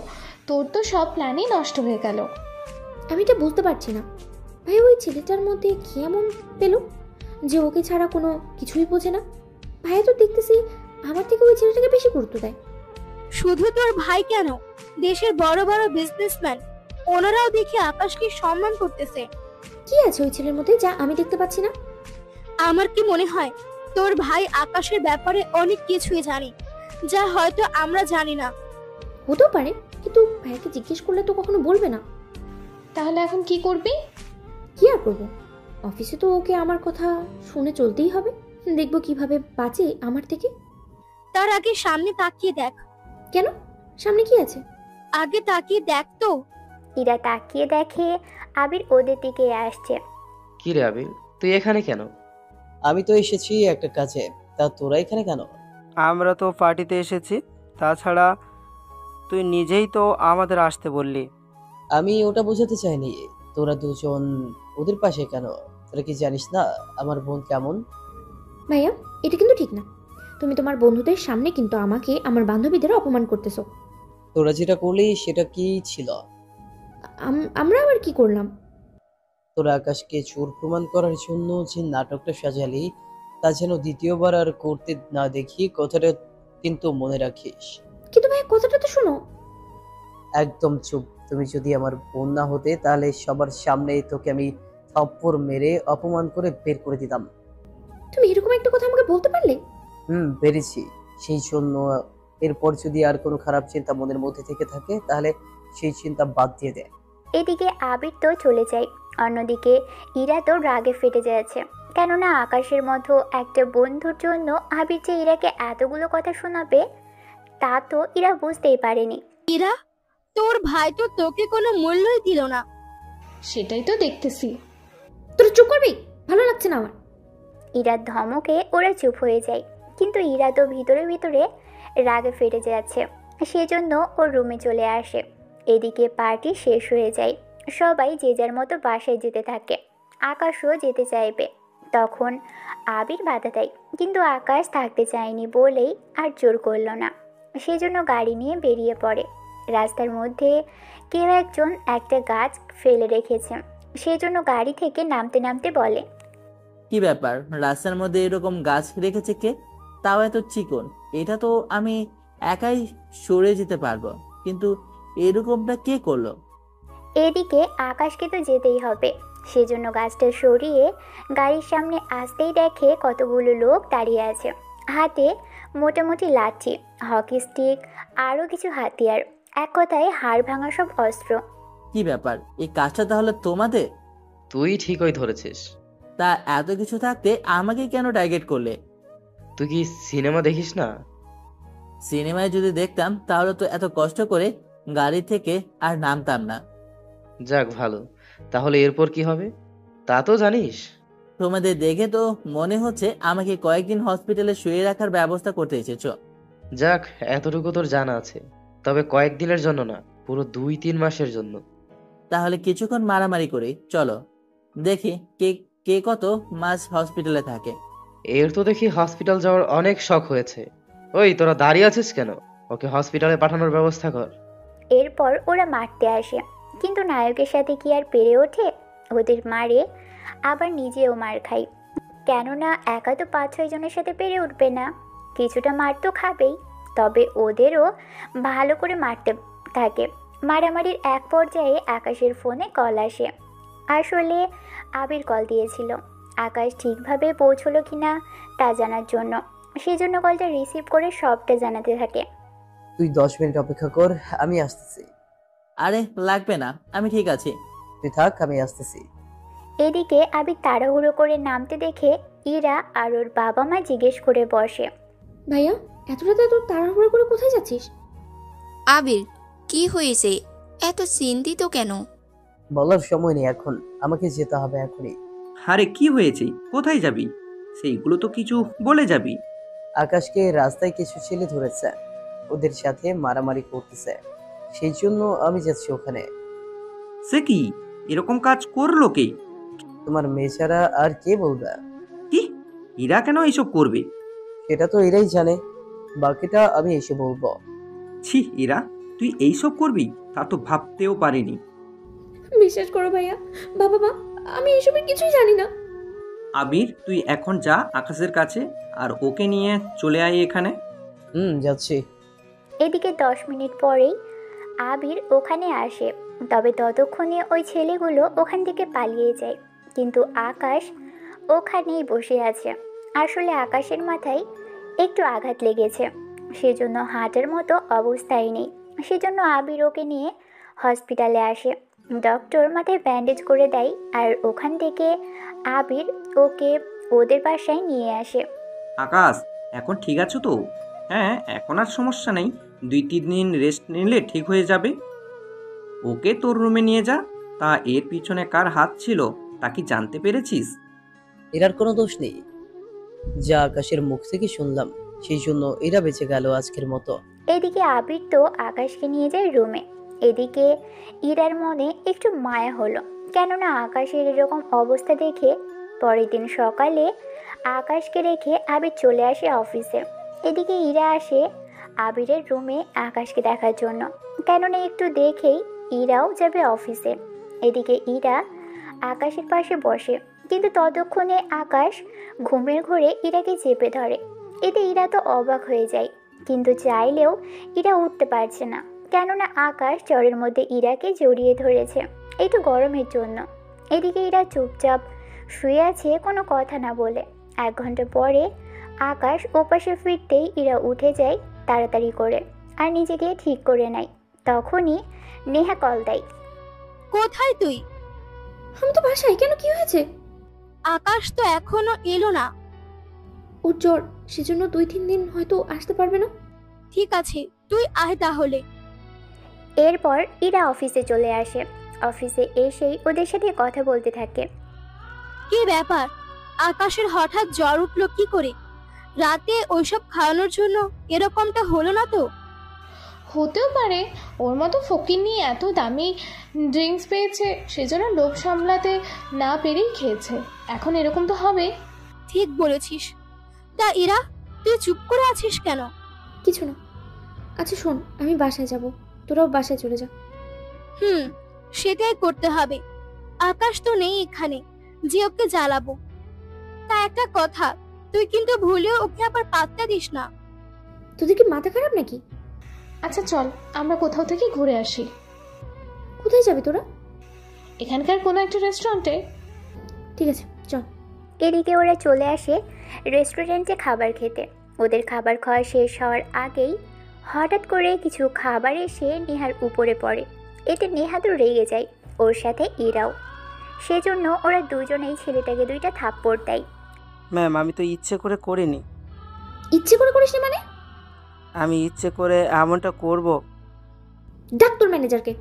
তোর তো সব প্ল্যানই নষ্ট হয়ে গেল। আমি এটা বুঝতে পারছি না ভাই, ওই ছেলেটার মধ্যে কি এমন পেল যে ওকে ছাড়া কোনো কিছুই বোঝে না? ভাইয়া তো দেখতেছি আমার থেকে ওই ছেলেটাকে বেশি গুরুত্ব দেয়। শুধু তোর ভাই কেন, দেশের বড় বড় বিজনেসম্যান ওনারাও দেখি আকাশকে সম্মান করতেছে। কি আছে ওই ছেলের মধ্যে যা আমি দেখতে পাচ্ছি না? আমার কি মনে হয় তোর ভাই আকাশের ব্যাপারে অনেক কিছুই জানে, যা হয়তো আমরা জানি না। হতেও পারে, কিন্তু ভাইয়াকে জিজ্ঞেস করলে তো কখনো বলবে না। তাহলে এখন কি করবি? কি আর করবো, অফিসে তো ওকে আমার কথা শুনে চলতেই হবে। দেখবো কিভাবে বাঁচে আমার থেকে। তার আগে সামনে তাকিয়ে দেখ। কেন? সামনে কি আছে? আগে তাকিয়ে দেখ তো। ইরা তাকিয়ে দেখে আবির ওদের দিকে আসছে। কি রে আবির, তুই এখানে কেন? আমি তো এসেছি একটা কাজে, তা তোরা এখানে কেন? আমরা তো পার্টিতে এসেছি, তাছাড়া তুই নিজেই তো আমাদের আসতে বললি। আমি ওটা বোঝাতে চাইনি। তোরা দুজন ওদের পাশে কেন? তোরা কি জানিস না আমার বোন কেমন? ভাইয়া, এটা কিন্তু ঠিক না। তুমি তোমার বন্ধুদের সামনে কিন্তু আমাকে আমার বান্ধবীদের অপমান করতেছো। তোরা যেটা করলি সেটা কি ছিল? আমরা আবার কি করলাম? তোরা আকাশকে চোর প্রমাণ করার জন্য যে নাটকটা সাজালি, তা যেন দ্বিতীয়বার আর করতে না দেখি, কথাটা কিন্তু মনে রাখিস। কিন্তু ভাইয়া, কথাটা তো শোনো। একদম চুপ। তুমি যদি আমার বোন না হতে তাহলে সবার সামনে তোকে আমি থাপ্পড় মেরে অপমান করে বের করে দিতাম। তুমি এরকম একটা কথা আমাকে বলতে পারলে? পেরেছি। সেই জন্য এরপর যদি আর কোনো খারাপ চিন্তা মনের মধ্যে থেকে থাকে তাহলে সেই চিন্তা বাদ দিয়ে দে। এদিকে আবির তো চলে যায়। অন্যদিকে ইরা তো রাগে ফেটে যাচ্ছে, কেননা আকাশের মতো একটা বন্ধুর জন্য আবির যে ইরাকে এতগুলো কথা শোনাবে তা তো ইরা বুঝতেই পারেনি। ইরা, তোর ভাই তো তোকে কোনো মূল্যই দিল না। সেটাই তো দেখতেছি। তোর চুপ করবি? ভালো লাগছে না আমার। ইরার ধমকে ওরা চুপ হয়ে যায়, কিন্তু ইরা তো ভিতরে ভিতরে রাগে ফেটে যাচ্ছে। সেজন্য ওর রুমে চলে আসে। এদিকে পার্টি শেষ হয়ে যায়, সবাই যে যার মতো বাসায় যেতে থাকে। আকাশও যেতে চাইবে, তখন আবির বাধা দেয়, কিন্তু আকাশ থাকতে চায়নি বলেই আর জোর করল না। সেজন্য গাড়ি নিয়ে বেরিয়ে পড়ে। রাস্তার মধ্যে কেউ একজন একটা গাছ ফেলে রেখেছে, সেজন্য গাড়ি থেকে নামতে নামতে বলে, কি ব্যাপার, রাস্তার মধ্যে এরকম গাছ রেখেছে কে? তাও এত চিকন। এটা তো আমি একাই সরে যেতে পারবো, কিন্তু এরকমটা কে করলো? এদিকে আকাশকে তো যেতেই হবে, সেজন্য গাছটা সরিয়ে গাড়ির সামনে আসতেই দেখে কতগুলো লোক দাঁড়িয়ে আছে, হাতে মোটামুটি লাঠি, হকি স্টিক, আরও কিছু হাতিয়ার, এক কথায় হাড় ভাঙা সব অস্ত্র। কি ব্যাপার, এই কাজটা তাহলে তোমাদের? তুই ঠিকই ধরেছিস। তা এত কিছু থাকতে আমাকে কেন টার্গেট করলে? তুই কি সিনেমা দেখিস না? সিনেমায় যদি দেখতাম তাহলে তো এত কষ্ট করে গাড়ি থেকে আর নামতাম না। যাক ভালো, তাহলে এরপর কি হবে তা তো জানিস। তোমাদের দেখে তো মনে হচ্ছে আমাকে কয়েকদিন হসপিটালে শুয়ে রাখার ব্যবস্থা করতে এসেছো। যাক, এতটুকু তোর জানা আছে, তবে কয়েকদিনের জন্য না, পুরো 2-3 মাসের জন্য। তাহলে কিছুক্ষণ মারামারি করি, চলো দেখি কে কে কত মাস হসপিটালে থাকে। এর তো দেখি হসপিটাল যাওয়ার অনেক শখ হয়েছে। ওই তোরা দাঁড়িয়ে আছিস কেন? ওকে হসপিটালে পাঠানোর ব্যবস্থা কর। এরপর ওরা মারতে আসে, কিন্তু নায়কের সাথে কি আর পেরে ওঠে? ওদের মারে, আবার নিজেও মার খাই, কেননা একা তো 5-6 জনের সাথে পেরে উঠবে না, কিছুটা মার তো খাবেই। তবে ওদেরও ভালো করে মারতে থাকে। মারামারির এক পর্যায়ে আকাশের ফোনে কল আসে। আসলে আবির কল দিয়েছিল আকাশ ঠিকভাবে পৌঁছলো কিনা তা জানার জন্য, সেজন্য কলটা রিসিভ করে সবটা জানাতে থাকে। তুই 10 মিনিট অপেক্ষা কর, আমি আসতেছি। আরে লাগবে না, আমি ঠিক আছি। তুই থাক, আমি আসতেছি। এদিকে আবির তাড়াহুড়ো করে নামতে দেখে ইরা আর ওর বাবা মা জিজ্ঞেস করে বসে, ভাইয়া এত রাতে তোর তাড়াহুড়ো করে কোথায় যাচ্ছিস? আবির, কি হয়েছে? এত চিন্তিত কেন? বলার সময় নেই এখন, আমাকে যেতে হবে এখনই। আরে কি হয়েছে, কোথায় যাবি? সেইগুলো তো কিছু বলে যাবি। আকাশকে রাস্তায় কিছু ছেলে ধরেছে, ওদের সাথে মারামারি করতেছে, সেই জন্য আমি যাচ্ছি ওখানে। সে কি, এরকম কাজ করলো কে? তোমার মেয়ে ছাড়া আর কে বলবে? কি, এরা কেন এইসব করবে? সেটা তো এরাই জানে, বাকিটা আমি এসে বলবো। ছি এরা, তুই এইসব করবি তা তো ভাবতেও পারিনি। বিশ্বাস করো ভাইয়া, বাবা মা, আমি এসবের কিছুই জানি না। আবির, তুই এখন যা আকাশের কাছে, আর ওকে নিয়ে চলে আয় এখানে। যাচ্ছি। এদিকে 10 মিনিট পরেই আবির ওখানে আসে, তবে ততক্ষণে ওই ছেলেগুলো ওখান থেকে পালিয়ে যায়, কিন্তু আকাশ ওখানেই বসে আছে। আসলে আকাশের মাথায় একটু আঘাত লেগেছে, সেজন্য হাঁটার মতো অবস্থায় নেই, সেজন্য আবির ওকে নিয়ে হসপিটালে আসে। ডক্টর মাথায় ব্যান্ডেজ করে দেয়, আর ওখান থেকে আবির ওকে ওদের বাসায় নিয়ে আসে। আকাশ, এখন ঠিক আছো তো? হ্যাঁ, এখন আর সমস্যা নেই, 2-3 দিন রেস্ট নিলে ঠিক হয়ে যাবে। ওকে তোর রুমে নিয়ে যা। তা এর পিছনে কার হাত ছিল তা কি জানতে পেরেছিস? এরার কোনো দোষ নেই, যা আকাশের মুখ থেকে শুনলাম, সেই জন্য এরা বেঁচে গেল আজকের মতো। এদিকে আবির তো আকাশকে নিয়ে যায় রুমে। এদিকে ইরার মনে একটু মায়া হলো, কেননা আকাশের এরকম অবস্থা দেখে পরের দিন সকালে আকাশকে রেখে আবির চলে আসে অফিসে। এদিকে ইরা আসে আবিরের রুমে আকাশকে দেখার জন্য, কেননা একটু দেখেই ইরাও যাবে অফিসে। এদিকে ইরা আকাশের পাশে বসে, কিন্তু ততক্ষণে আকাশ ঘুমের ঘোরে ইরাকে চেপে ধরে। এতে ইরা তো অবাক হয়ে যায়, কিন্তু চাইলেও ইরা উঠতে পারছে না, কেননা আকাশ জ্বরের মধ্যে ইরাকে জড়িয়ে ধরেছে, একটু গরমের জন্য। এদিকে ইরা চুপচাপ শুয়ে আছে কোনো কথা না বলে। 1 ঘন্টা পরে আকাশ ওপাশে ফিরতেই ইরা উঠে যায় তাড়াতাড়ি করে, আর নিজেকে ঠিক করে নেয়। তখনই নেহা কল দেয়। কোথায় তুই? আমি তো বাসায়। কেন, কি হয়েছে? আকাশ তো এখনো এলো না। ওর জ্বর, সেজন্য 2-3 দিন হয়তো আসতে পারবে না। ঠিক আছে, তুই আয় তাহলে। এরপর ইরা অফিসে চলে আসে। অফিসে এসেই ওদের সাথে কথা বলতে থাকে। কি ব্যাপার, আকাশের হঠাৎ জ্বর উঠলো কি করে? রাতে ওইসব খাওয়ানোর জন্য এরকমটা হলো না তো? হতেও পারে, ওর মতো ফকিন্নি এত দামি ড্রিঙ্কস পেয়েছে, সেজন্য লোভ সামলাতে না পেরেই খেয়েছে। এখন এরকম তো হবে। ঠিক বলেছিস। তা ইরা, তুই চুপ করে আছিস কেন? কিছু না। আচ্ছা শোন, আমি বাসায় যাব, তোরাও বাসায় চলে যা। সেটাই করতে হবে। আকাশ তো নেই এখানে যে ওকে জ্বালাবো। তা একটা কথা, তুই কিন্তু ভুলেও ওকে আবার পাত্তা দিস না। তোদের কি মাথা খারাপ নাকি? আচ্ছা চল, আমরা কোথাও থেকে ঘুরে আসি। কোথায় যাবি তোরা? এখানকার কোনো একটা রেস্টুরেন্টে। ঠিক আছে চল। এদিকে ওরা চলে আসে রেস্টুরেন্টে খাবার খেতে। ওদের খাবার খাওয়া শেষ হওয়ার আগেই হঠাৎ করে কিছু খাবার এসে নেহার উপরে পড়ে। এতে নেহা তো রেগে যায়, ওর সাথে ইরাও। সেজন্য ওরা দুজনেই ছেলেটাকে 2টা থাপ্পড় দেয়। ম্যাম, আমি তো ইচ্ছে করে করিনি। ইচ্ছে করে করিস নি মানে? আমি ইচ্ছে করে এমনটা করব? ডাক তোর ম্যানেজারকে।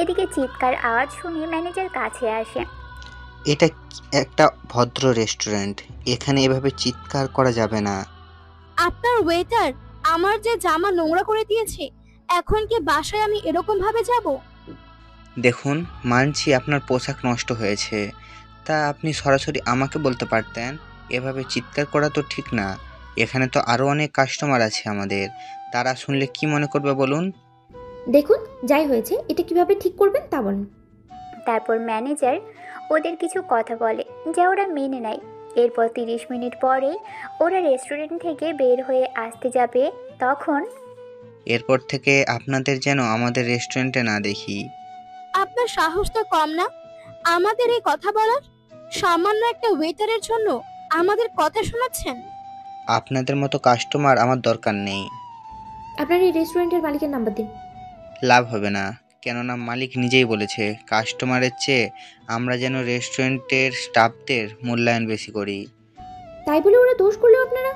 এদিকে চিৎকার আওয়াজ শুনে ম্যানেজার কাছে আসে। এটা একটা ভদ্র রেস্টুরেন্ট, এখানে এভাবে চিৎকার করা যাবে না। আপনার ওয়েটার আমার যে জামা নোংরা করে দিয়েছে, এখন কি বাসায় আমি এরকম ভাবে যাব? দেখুন, মানছি আপনার পোশাক নষ্ট হয়েছে, তা আপনি সরাসরি আমাকে বলতে পারতেন। এভাবে চিৎকার করা তো ঠিক না। এখানে তো আরও অনেক কাস্টমার আছে আমাদের, তারা শুনলে কি মনে করবে বলুন? দেখুন, যাই হয়েছে এটা কিভাবে ঠিক করবেন তা বলেন। তারপর ম্যানেজার ওদের কিছু কথা বলে যা ওরা মেনে নেয়। এরপর 30 মিনিট পরেই ওরা রেস্টুরেন্ট থেকে বের হয়ে আসতে যাবে, তখন এরপর থেকে আপনাদের যেন আমাদের রেস্টুরেন্টে না দেখি। আপনার সাহস তো কম না আমাদের এই কথা বলার? সামান্য একটা ওয়েটারের জন্য আমাদের কথা শোনাচ্ছেন? আপনাদের মতো কাস্টমার আমার দরকার নেই। আপনার এই রেস্টুরেন্টের মালিকের নাম্বার দিন। লাভ হবে না, কেননা মালিক নিজেই বলেছে কাস্টমারের চেয়ে আমরা যেন রেস্টুরেন্টের স্টাফদের মূল্যায়ন বেশি করি। তাই বলে ওরা দোষ করলো আপনারা?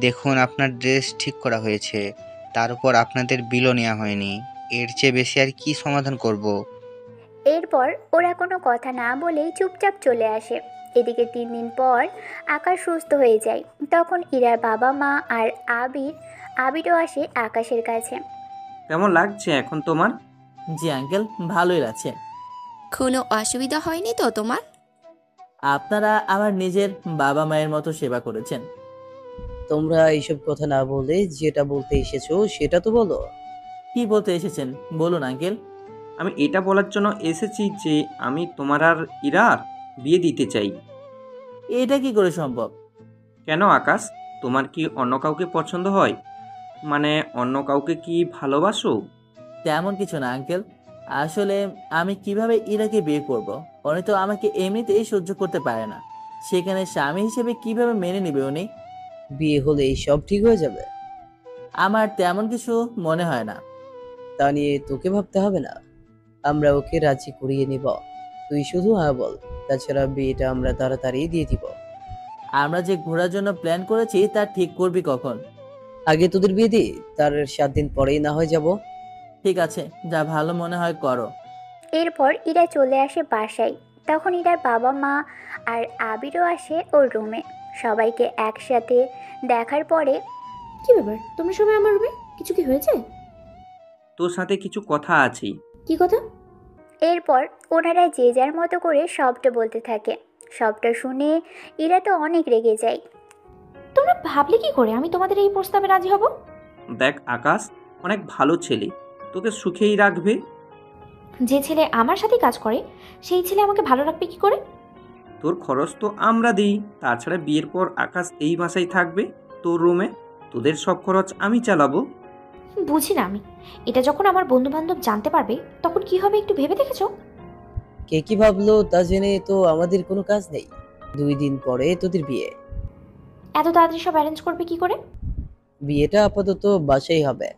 দেখুন, আপনার ড্রেস ঠিক করা হয়েছে, তার উপর আপনাদের বিলও নেওয়া হয়নি। এর চেয়ে বেশি আর কি সমাধান করব? এরপর ওরা কোনো কথা না বলেই চুপচাপ চলে আসে। এদিকে 3 দিন পর আকাশ সুস্থ হয়ে যায়। তখন ইরার বাবা মা আর আবিরও আসে আকাশের কাছে। কেমন লাগছে এখন তোমার? জি আঙ্কেল, ভালোই লাগছে। কোনো অসুবিধা হয়নি তো তোমার? আপনারা আমার নিজের বাবা মায়ের মতো সেবা করেছেন। তোমরা এইসব কথা না বলে যেটা বলতে এসেছো সেটা তো বলো। কি বলতে এসেছেন বলুন আঙ্কেল। আমি এটা বলার জন্য এসেছি যে আমি তোমার আর ইরার বিয়ে দিতে চাই। এটা কি করে সম্ভব? কেন আকাশ, তোমার কি অন্য কাউকে পছন্দ হয়? মানে অন্য কাউকে কি ভালোবাসো? তেমন কিছু না আঙ্কেল, আসলে আমি কিভাবে ইরাকে বিয়ে করব? উনি তো আমাকে এমনিতেই সহ্য করতে পারে না, সেখানে স্বামী হিসেবে কিভাবে মেনে নেবে উনি? বিয়ে হলে সব ঠিক হয়ে যাবে? আমার তেমন কিছু মনে হয় না। তা নিয়ে তোকে ভাবতে হবে না, আমরা ওকে রাজি করিয়ে নিব। তুই শুধু হ্যাঁ বল, তাছাড়া বিয়েটা আমরা তাড়াতাড়ি দিয়ে দিব। আমরা যে ঘোরার জন্য প্ল্যান করেছি তা ঠিক করবি কখন? আগে তোদের বিয়ে দি, তার 7 দিন পরেই না হয় যাব। ঠিক আছে, যা ভালো মনে হয় করো। এরপর ইরা চলে আসে বাসায়। তখন ইরার বাবা মা আর আবিরও আসে ওর রুমে। সবাইকে একসাথে দেখার পরে, কি ব্যাপার, তোমরা সবাই আমার রুমে? কিছু কি হয়েছে? তোর সাথে কিছু কথা আছে। কি কথা? এরপর ওনারা যে যার মতো করে সবটা বলতে থাকে। সবটা শুনে ইরা তো অনেক রেগে যায়। তোমরা ভাবলে কি করে আমি তোমাদের এই প্রস্তাবে রাজি হব? দেখ আকাশ, অনেক ভালো ছেলে, তোকে সুখেই রাখবে। যে ছেলে আমার সাথে কাজ করে সেই ছেলে আমাকে ভালো রাখবে কি করে? তোর খরচ তো আমরা দিই, তাছাড়া বিয়ের পর আকাশ এই বাসায় থাকবে তোর রুমে, তোদের সব খরচ আমি চালাবো। বুঝি না আমি, এটা যখন আমার বন্ধু বান্ধব জানতে পারবে তখন কি হবে একটু ভেবে দেখেছো? কে কি ভাবলো তা জেনে তো আমাদের কোনো কাজ নেই। 2 দিন পরে তোদের বিয়ে। এত তাড়াতাড়ি সব অ্যারেঞ্জ করবে কি করে? বিয়েটা আপাতত বাসাই হবে,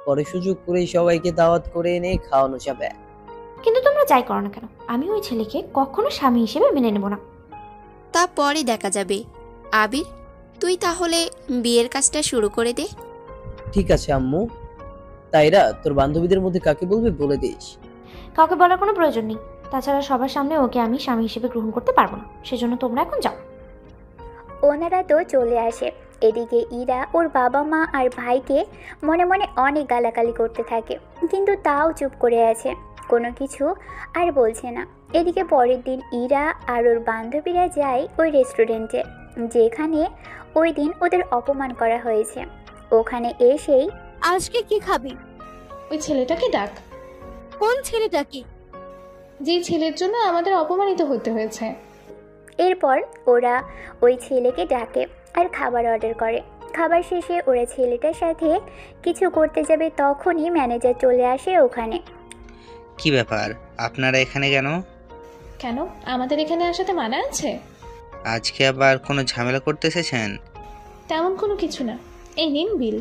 পরে সুযোগ করে সবাইকে দাওয়াত করে এনে খাওয়ানো যাবে। কিন্তু তোমরা যাই করো না কেন, আমি ওই ছেলেকে কখনো স্বামী হিসেবে মেনে নেব না। তা পরে দেখা যাবে। আবির, তুই তাহলে বিয়ের কাজটা শুরু করে দে। ঠিক আছে আম্মু। তাইরা তোর বান্ধবীদের মধ্যে কাকে বলবে বলে দিস। কাউকে বলার কোনো প্রয়োজন নেই, তাছাড়া সবার সামনে ওকে আমি স্বামী হিসেবে গ্রহণ করতে পারবো না, সেজন্য তোমরা এখন যাও। ওনারা তো চলে আসে। এদিকে ইরা ওর বাবা মা আর ভাইকে মনে মনে অনেক গালাগালি করতে থাকে, কিন্তু তাও চুপ করে আছে, কোনো কিছু আর বলছে না। এদিকে পরের দিন ইরা আর ওর বান্ধবীরা যায় ওই রেস্টুরেন্টে যেখানে ওই দিন ওদের অপমান করা হয়েছে। ওখানে এসেই, আজকে কি খাবি? ওই ছেলেটাকে ডাক। কোন ছেলেটাকে? যেই ছেলের জন্য আমাদের অপমানিত হতে হয়েছে। এরপর ওরা ওই ছেলেকে ডাকে আর খাবার অর্ডার করে। খাবার শেষে ওরা ছেলেটার সাথে কিছু করতে যাবে, তখনই ম্যানেজার চলে আসে ওখানে। কি ব্যাপার, আপনারা এখানে কেন? কেন, আমাদের এখানে আসাতে মানা আছে? আজকে আবার কোনো ঝামেলা করতে এসেছেন? তেমন কোনো কিছু না, এই নিন বিল।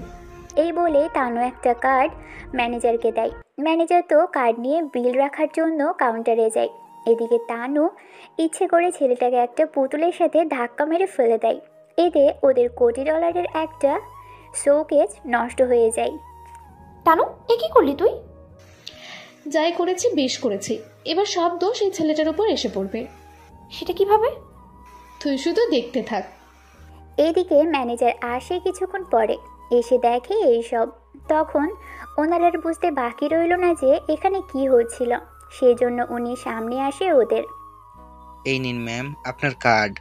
এই বলে তানু একটা কার্ড ম্যানেজারকে দেয়। ম্যানেজার তো কার্ড নিয়ে বিল রাখার জন্য কাউন্টারে যায়। এদিকে তানু ইচ্ছে করে ছেলেটাকে একটা পুতুলের সাথে ধাক্কা মেরে ফেলে দেয়। এতে ওদের কোটি ডলারের একটা শোকেস নষ্ট হয়ে যায়। তানু, এ কি করলি তুই? যাই করেছি বেশ করেছি, এবার সব দোষ এই ছেলেটার উপর এসে পড়বে। সেটা কিভাবে? তুই শুধু দেখতে থাক। এইদিকে ম্যানেজার আসে কিছুক্ষণ পরে, এসে দেখে এইসব। তখন ওনার আর বুঝতে বাকি রইল না যে এখানে কি হচ্ছিল। সেই জন্য উনি সামনে আসে ওদের। এই নিন ম্যাম আপনার কার্ড।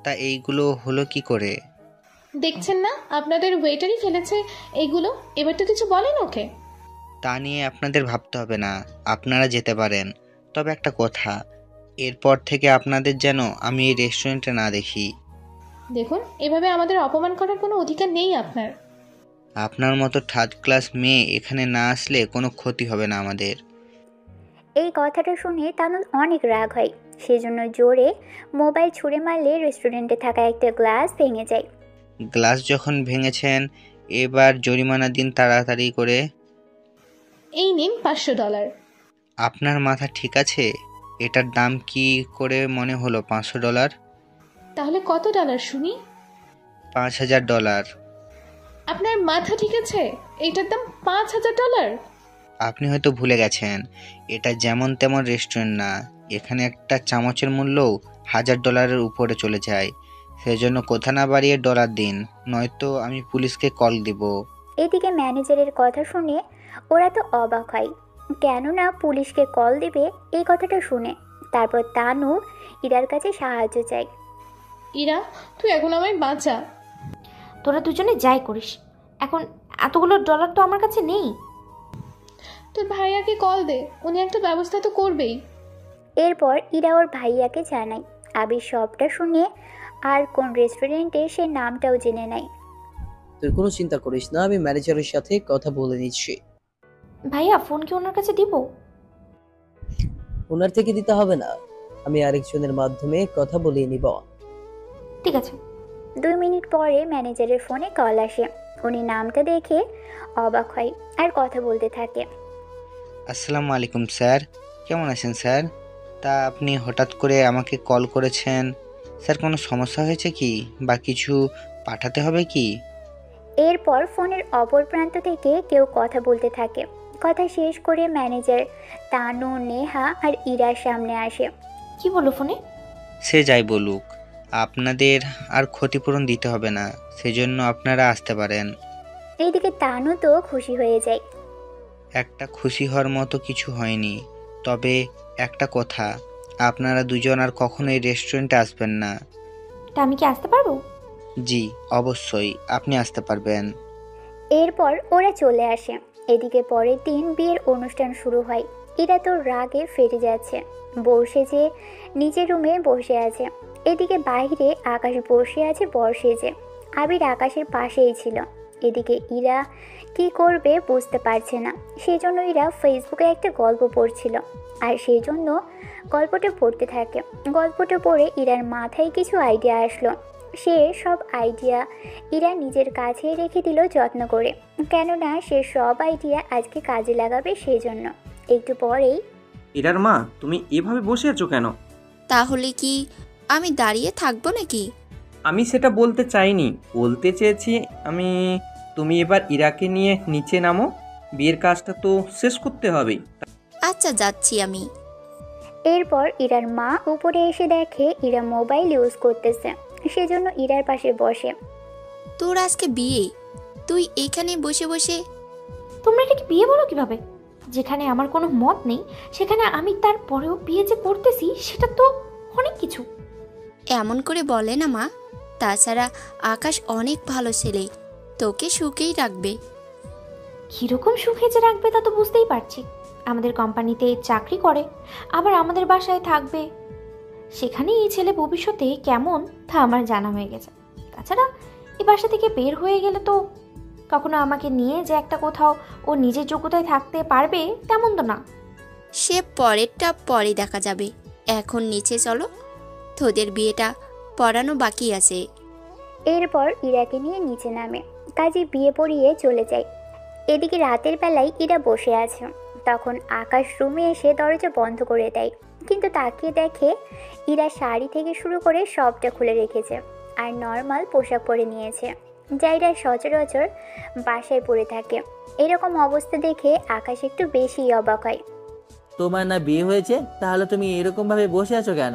তা এইগুলো হলো কি করে? দেখছেন না আপনাদের ওয়েটারই ফেলেছে এইগুলো, এবার তো কিছু বলেন ওকে। তা নিয়ে আপনাদের ভাবতে হবে না, আপনারা যেতে পারেন। তবে একটা কথা, এরপর থেকে আপনাদের যেন আমি এই রেস্টুরেন্টে না দেখি। দেখুন, এভাবে আমাদের অপমান করার কোনো অধিকার নেই আপনার। আপনার মতো থার্ড ক্লাস মেয়ে এখানে না আসলে কোনো ক্ষতি হবে না আমাদের। এই কথাটা শুনে তানুর অনেক রাগ হয়। সেজন্য জোরে মোবাইল ছুঁড়ে মারলে রেস্টুরেন্টে থাকা একটা গ্লাস ভেঙে যায়। গ্লাস যখন ভেঙেছেন, এবার জরিমানা দিন তাড়াতাড়ি করে। এই নিন $500। আপনার মাথা ঠিক আছে? এটার দাম কি করে মনে হলো $500? তাহলে কত ডলার শুনি? $5000। আপনার মাথা ঠিক আছে? এটার দাম $5000। আপনি হয়তো ভুলে গেছেন, এটা যেমন তেমন রেস্টুরেন্ট না। এখানে একটা চামচের মূল্যও $1000 উপরে চলে যায়। সেজন্য কথা না বাড়িয়ে ডলার দিন, নয়তো আমি পুলিশকে কল দিব। এদিকে ম্যানেজারের কথা শুনে ওরা তো অবাক হয়, কেননা পুলিশকে কল দিবে এই কথাটা শুনে। তারপর তানু ইরার কাছে সাহায্য চায়। ইরা, তুই এখন আমায় বাঁচা। তোরা দুজনে যাই করিস, এখন এতগুলো ডলার তো আমার কাছে নেই। তুই ভাইয়াকে কল দে, উনি একটা ব্যবস্থা তো করবেই। এরপর ইরা ওর ভাইয়াকে জানায়। আবির সবটা শুনে আর কোন রেস্টুরেন্টে সে নামটাও জেনে নেয়। তুই কোনো চিন্তা করিস না, আমি ম্যানেজারের সাথে কথা বলে নিচ্ছি। ভাইয়া, ফোন কি ওনার কাছে দিব? ওনার থেকে দিতে হবে না, আমি আরেকজনের মাধ্যমে কথা বলিয়ে নিব। ঠিক আছে। 2 মিনিট পরে ম্যানেজারের ফোনে কল আসে। উনি নামটা দেখে অবাক হয় আর কথা বলতে থাকে। আসসালামু আলাইকুম স্যার, কেমন আছেন স্যার? তা আপনি হঠাৎ করে আমাকে কল করেছেন, স্যার কোনো সমস্যা হয়েছে কি, বা কিছু পাঠাতে হবে কি? এরপর ফোনের অপর প্রান্ত থেকে কেউ কথা বলতে থাকে। কথা শেষ করে ম্যানেজার তানু, নেহা আর ইরার সামনে আসে। কি বলো ফোনে? সে যাই বলুক, আপনাদের আর ক্ষতিপূরণ দিতে হবে না, সেজন্য আপনারা আসতে পারেন। এইদিকে তানু তো খুশি হয়ে যায়। একটা খুশি হওয়ার মতো কিছু হয়নি, তবে একটা কথা, আপনারা দুজন আর কখনো এই রেস্টুরেন্টে আসবেন না। তা আমি কি আসতে পারবো? জি অবশ্যই, আপনি আসতে পারবেন। এরপর ওরা চলে আসে। এদিকে পরের দিন বিয়ের অনুষ্ঠান শুরু হয়। এরা তো রাগে ফেটে যাচ্ছে, বসে যে নিজের রুমে বসে আছে। এদিকে বাইরে আকাশ বসে আছে বর সেজে। আবির আকাশের পাশেই ছিল। এদিকে ইরা কি করবে বুঝতে পারছে না। সেই জন্য ইরা ফেসবুকে একটা গল্প পড়ছিল, আর সেই জন্য গল্পটা পড়তে থাকে। গল্পটা পড়ে ইরার মাথায় কিছু আইডিয়া আসলো। সে সব আইডিয়া ইরা নিজের কাছেই রেখে দিল যত্ন করে, কেননা সে সব আইডিয়া আজকে কাজে লাগাবে সেই জন্য। একটু পরেই, ইরার মা, তুমি এভাবে বসে আছো কেন? তাহলে কি আমি দাঁড়িয়ে থাকবো নাকি? আমি সেটা বলতে চাইনি, বলতে চেয়েছি তুমি এবার ইরাকে নিয়ে নিচে নামো, বিয়ের কাজটা তো শেষ করতে হবে। আচ্ছা, যাচ্ছি আমি। এরপর ইরার মা উপরে এসে দেখে ইরা মোবাইল ইউজ করতেছে, সেজন্য ইরার পাশে বসে। তোর আজকে বিয়ে, তুই এখানে বসে বসে? তোমরা এটাকে বিয়ে বলো কিভাবে? যেখানে আমার কোনো মত নেই সেখানে আমি তারপরেও বিয়ে যে করতেছি সেটা তো অনেক কিছু। এমন করে বলে না মা, তাছাড়া আকাশ অনেক ভালো ছেলে, তোকে সুখেই রাখবে। কীরকম সুখে যে রাখবে তা তো বুঝতেই পারছি। আমাদের কোম্পানিতে চাকরি করে, আবার আমাদের বাসায় থাকবে। সেখানে এই ছেলে ভবিষ্যতে কেমন তা আমার জানা হয়ে গেছে। তাছাড়া এই বাসা থেকে বের হয়ে গেলে তো কখনো আমাকে নিয়ে যে একটা কোথাও ও নিজের যোগ্যতায় থাকতে পারবে তেমন তো না। সে পরেরটা পরে দেখা যাবে। এখন নিচে চলো, তোদের বিয়েটা পড়ানো বাকি আছে। এরপর ইরাকে নিয়ে নিচে নামে, কাজী বিয়ে পড়িয়ে চলে যায়। এদিকে রাতের বেলায় ইরা বসে আছে। তখন আকাশ রুমে এসে দরজা বন্ধ করে দেয়, কিন্তু তাকিয়ে দেখে ইরা শাড়ি থেকে শুরু করে সবটা খুলে রেখেছে আর নর্মাল পোশাক পরে নিয়েছে, যা ইরা সচরাচর বাসায় পরে থাকে। এরকম অবস্থা দেখে আকাশ একটু বেশি অবাক হয়। তোমার না বিয়ে হয়েছে, তাহলে তুমি এরকম ভাবে বসে আছো কেন?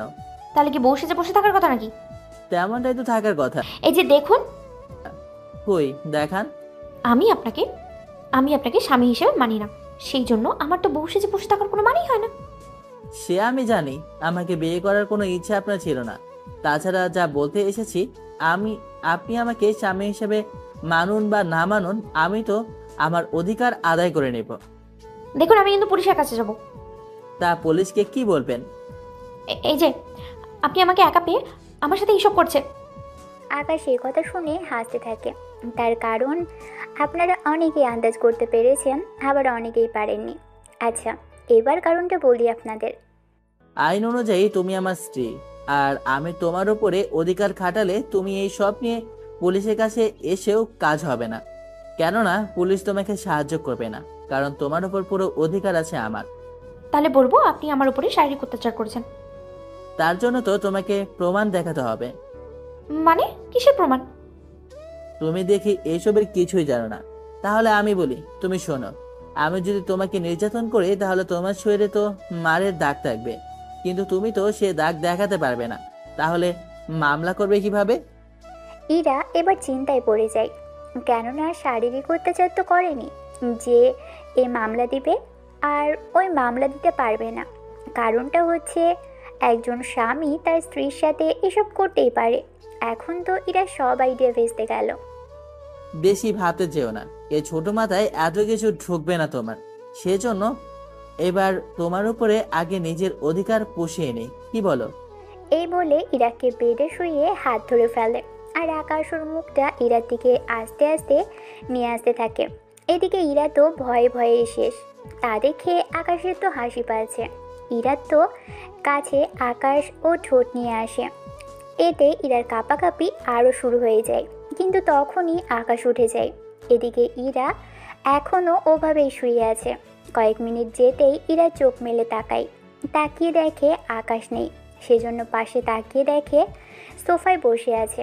তাহলে কি বউ সেজে বসে থাকার কথা নাকি? তেমনটাই তো থাকার কথা। এই যে দেখুন, কই দেখান। আমি আপনাকে স্বামী হিসেবে মানি না, সেই জন্য আমার তো বউ সেজে বসে থাকার কোনো মানেই হয় না। সে আমি জানি, আমাকে বিয়ে করার কোনো ইচ্ছা আপনার ছিল না। তাছাড়া যা বলতে এসেছি, আপনি আমাকে স্বামী হিসেবে মানুন বা না মানুন, আমি তো আমার অধিকার আদায় করে নেব। দেখুন, আমি কিন্তু পুলিশের কাছে যাব। তা পুলিশকে কি বলবেন? এই যে আপনি আমাকে একা পেয়ে আমার সাথে এইসব করছে। আকাশ এই কথা শুনে হাসতে থাকে। তার কারণ আপনারা অনেকেই আন্দাজ করতে পেরেছেন, আবার অনেকেই পারেননি। আচ্ছা, এবার কারণটা বলি আপনাদের। আইন অনুযায়ী তুমি আমার স্ত্রী, আর আমি তোমার উপরে অধিকার খাটালে তুমি এই সব নিয়ে পুলিশের কাছে এসেও কাজ হবে না। কেননা পুলিশ তোমাকে সাহায্য করবে না, কারণ তোমার উপর পুরো অধিকার আছে আমার। তাহলে বলবো আপনি আমার উপরে শারীরিক অত্যাচার করেছেন। তার জন্য তো তোমাকে প্রমাণ দেখাতে হবে। মানে কিসের প্রমাণ? তুমি দেখি এইসবের কিছুই জানো না। তাহলে আমি বলি, তুমি শোনো। আমি যদি তোমাকে নির্যাতন করি, তাহলে তোমার শরীরে তো মারের দাগ থাকবে, কিন্তু তুমি তো সে দাগ দেখাতে পারবে না। তাহলে মামলা করবে কিভাবে? ইরা এবার চিন্তায় পড়ে যায়, কেননা শারীরিক অত্যাচার তো করেনি যে এ মামলা দিবে, আর ওই মামলা দিতে পারবে না। কারণটা হচ্ছে একজন স্বামী তার স্ত্রীর সাথে এসব করতেই পারে। এখন তো ইরা সব আইডিয়া ভেস্তে গেল। বেশি ভাবতে যেও না, এই ছোট মাথায় এত কিছু ঢুকবে না তোমার। সেজন্য এবার তোমার উপরে আগে নিজের অধিকার পুষিয়ে নেই, কি বলো? এই বলে ইরাকে বেডে শুইয়ে হাত ধরে ফেলে, আর আকাশ ওর মুখটা ইরার দিকে আস্তে আস্তে নিয়ে আসতে থাকে। এদিকে ইরা তো ভয়ে ভয়ে শেষ। তা দেখে আকাশের তো হাসি পাচ্ছে। ইরার তো কাছে আকাশ ও ঠোঁট নিয়ে আসে। এতে ইরার কাঁপাকাঁপি আরও শুরু হয়ে যায়, কিন্তু তখনই আকাশ উঠে যায়। এদিকে ইরা এখনও ওভাবেই শুয়ে আছে। কয়েক মিনিট যেতেই ইরা চোখ মেলে তাকায়, তাকিয়ে দেখে আকাশ নেই। সেজন্য পাশে তাকিয়ে দেখে সোফায় বসে আছে।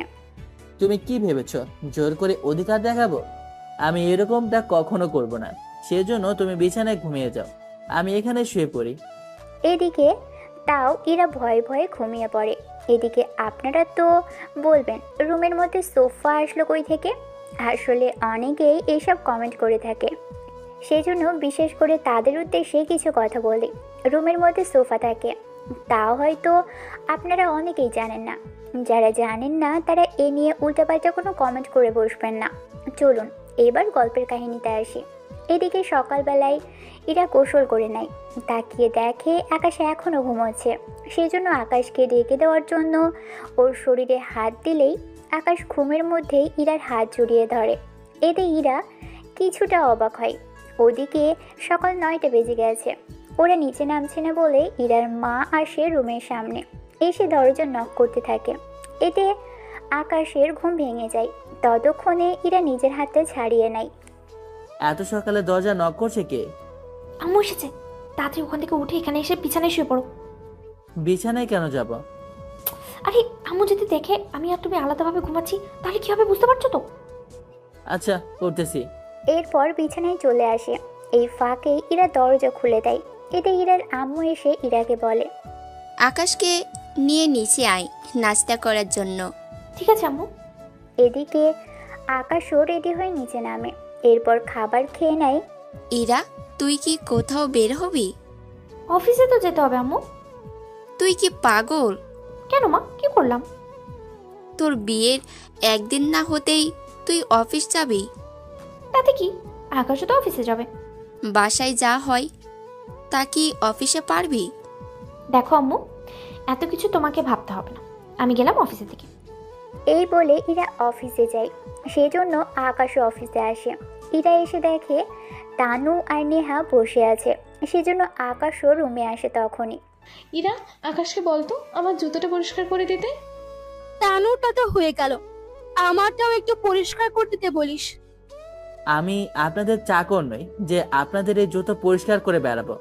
তুমি কি ভেবেছো জোর করে অধিকার দেখাবো? আমি এরকমটা কখনো করব না। সেজন্য তুমি বিছানায় ঘুমিয়ে যাও, আমি এখানে শুয়ে পড়ি। এদিকে তাও ইরা ভয়ে ভয়ে ঘুমিয়ে পড়ে। এদিকে আপনারা তো বলবেন রুমের মধ্যে সোফা আসলো কই থেকে? আসলে অনেকেই এইসব কমেন্ট করে থাকে, সেজন্য বিশেষ করে তাদের উদ্দেশ্যে কিছু কথা বলি। রুমের মধ্যে সোফা থাকে, তাও হয়তো আপনারা অনেকেই জানেন না। যারা জানেন না তারা এ নিয়ে উল্টাপাল্টা কোনো কমেন্ট করে বসবেন না। চলুন এবার গল্পের কাহিনীতে আসি। এদিকে সকালবেলায় ইরা গোসল করে নেয়, তাকিয়ে দেখে আকাশ এখনও ঘুমোচ্ছে। সেজন্য আকাশকে ডেকে দেওয়ার জন্য ওর শরীরে হাত দিলেই আকাশ ঘুমের মধ্যেই ইরার হাত জড়িয়ে ধরে। এতে ইরা কিছুটা অবাক হয়। ওদিকে সকাল 9টা বেজে গেছে। ওরা নিচে নামছে না বলে ইরার মা আসে রুমের সামনে, এসে দরজা নক করতে থাকে। এতে আকাশের ঘুম ভেঙে যায়। ততক্ষণে ইরা নিজের হাতটা ছাড়িয়ে নেয়। এত সকালে দরজা নক করছে কে? আম্মু এসেছে, তাড়াতাড়ি ওখান থেকে উঠে এখানে এসে বিছানায় শুয়ে পড়ো। বিছানায় কেন যাব? আরে আম্মু যদি দেখে আমি আর তুমি আলাদাভাবে ঘুমাচ্ছি তাহলে কি হবে বুঝতে পারছো তো? আচ্ছা, করতেছি। এরপর বিছানায় চলে আসে। এই ফাঁকে ইরা দরজা খুলে দেয়। এতে ইরার আম্মু এসে ইরাকে বলে, আকাশকে নিয়ে নিচে আয় নাস্তা করার জন্য। ঠিক আছে আম্মু। এদিকে আকাশও রেডি হয়ে নিচে নামে। এরপর খাবার খেয়ে নেয়। ইরা, তুই কি কোথাও বের হবি? অফিসে তো যেতে হবে আম্মু। তুই কি পাগল? কেন মা, কি করলাম? তোর বিয়ের একদিন না হতেই তুই অফিস যাবি? তাতে কি, আকাশও তো অফিসে যাবে। বাসায় যা হয় তা কি অফিসে পারবি? দেখো আম্মু, এত কিছু তোমাকে ভাবতে হবে না, আমি গেলাম অফিসে থেকে। এই বলে ইরা অফিসে যায়। সেজন্য আকাশও অফিসে আসে। ইরা এসে দেখে তানু আর নেহা বসে আছে, সেজন্য আকাশও রুমে আসে তখনই। ইরা, আকাশকে বলতো আমার জুতোটা পরিষ্কার করে দিতে। তানুরটা তো হয়ে গেল, আমারটাও একটু পরিষ্কার করতে দে বলিস। আমি আপনাদের চাকর নই যে আপনাদের এই জুতো পরিষ্কার করে বেড়াবো।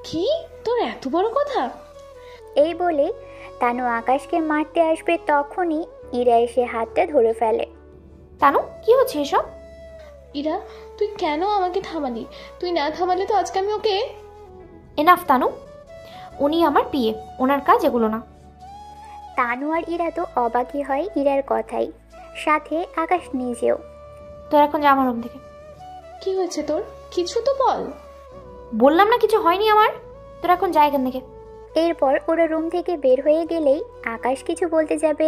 কি, তোর এত বড় কথা? এই বলে তানু আকাশকে মারতে আসবে তখনই ইরা এসে হাতটা ধরে ফেলে। তানু, কি হচ্ছে এসব? ইরা, তুই কেন আমাকে থামালি? তুই না থামালে তো আজকে আমি ওকে। এনাফ তানু, উনি আমার পিয়ে, ওনার কাজ এগুলো না। তানু আর ইরা তো অবাকই হয় ইরার কথাই, সাথে আকাশ নিজেও। তোর এখন যা আমার রুম থেকে। কি হয়েছে তোর? কিছু তো বল। বললাম না কিছু হয়নি আমার, তোর এখন যা এখান থেকে। এরপর ওরা রুম থেকে বের হয়ে গেলেই আকাশ কিছু বলতে যাবে,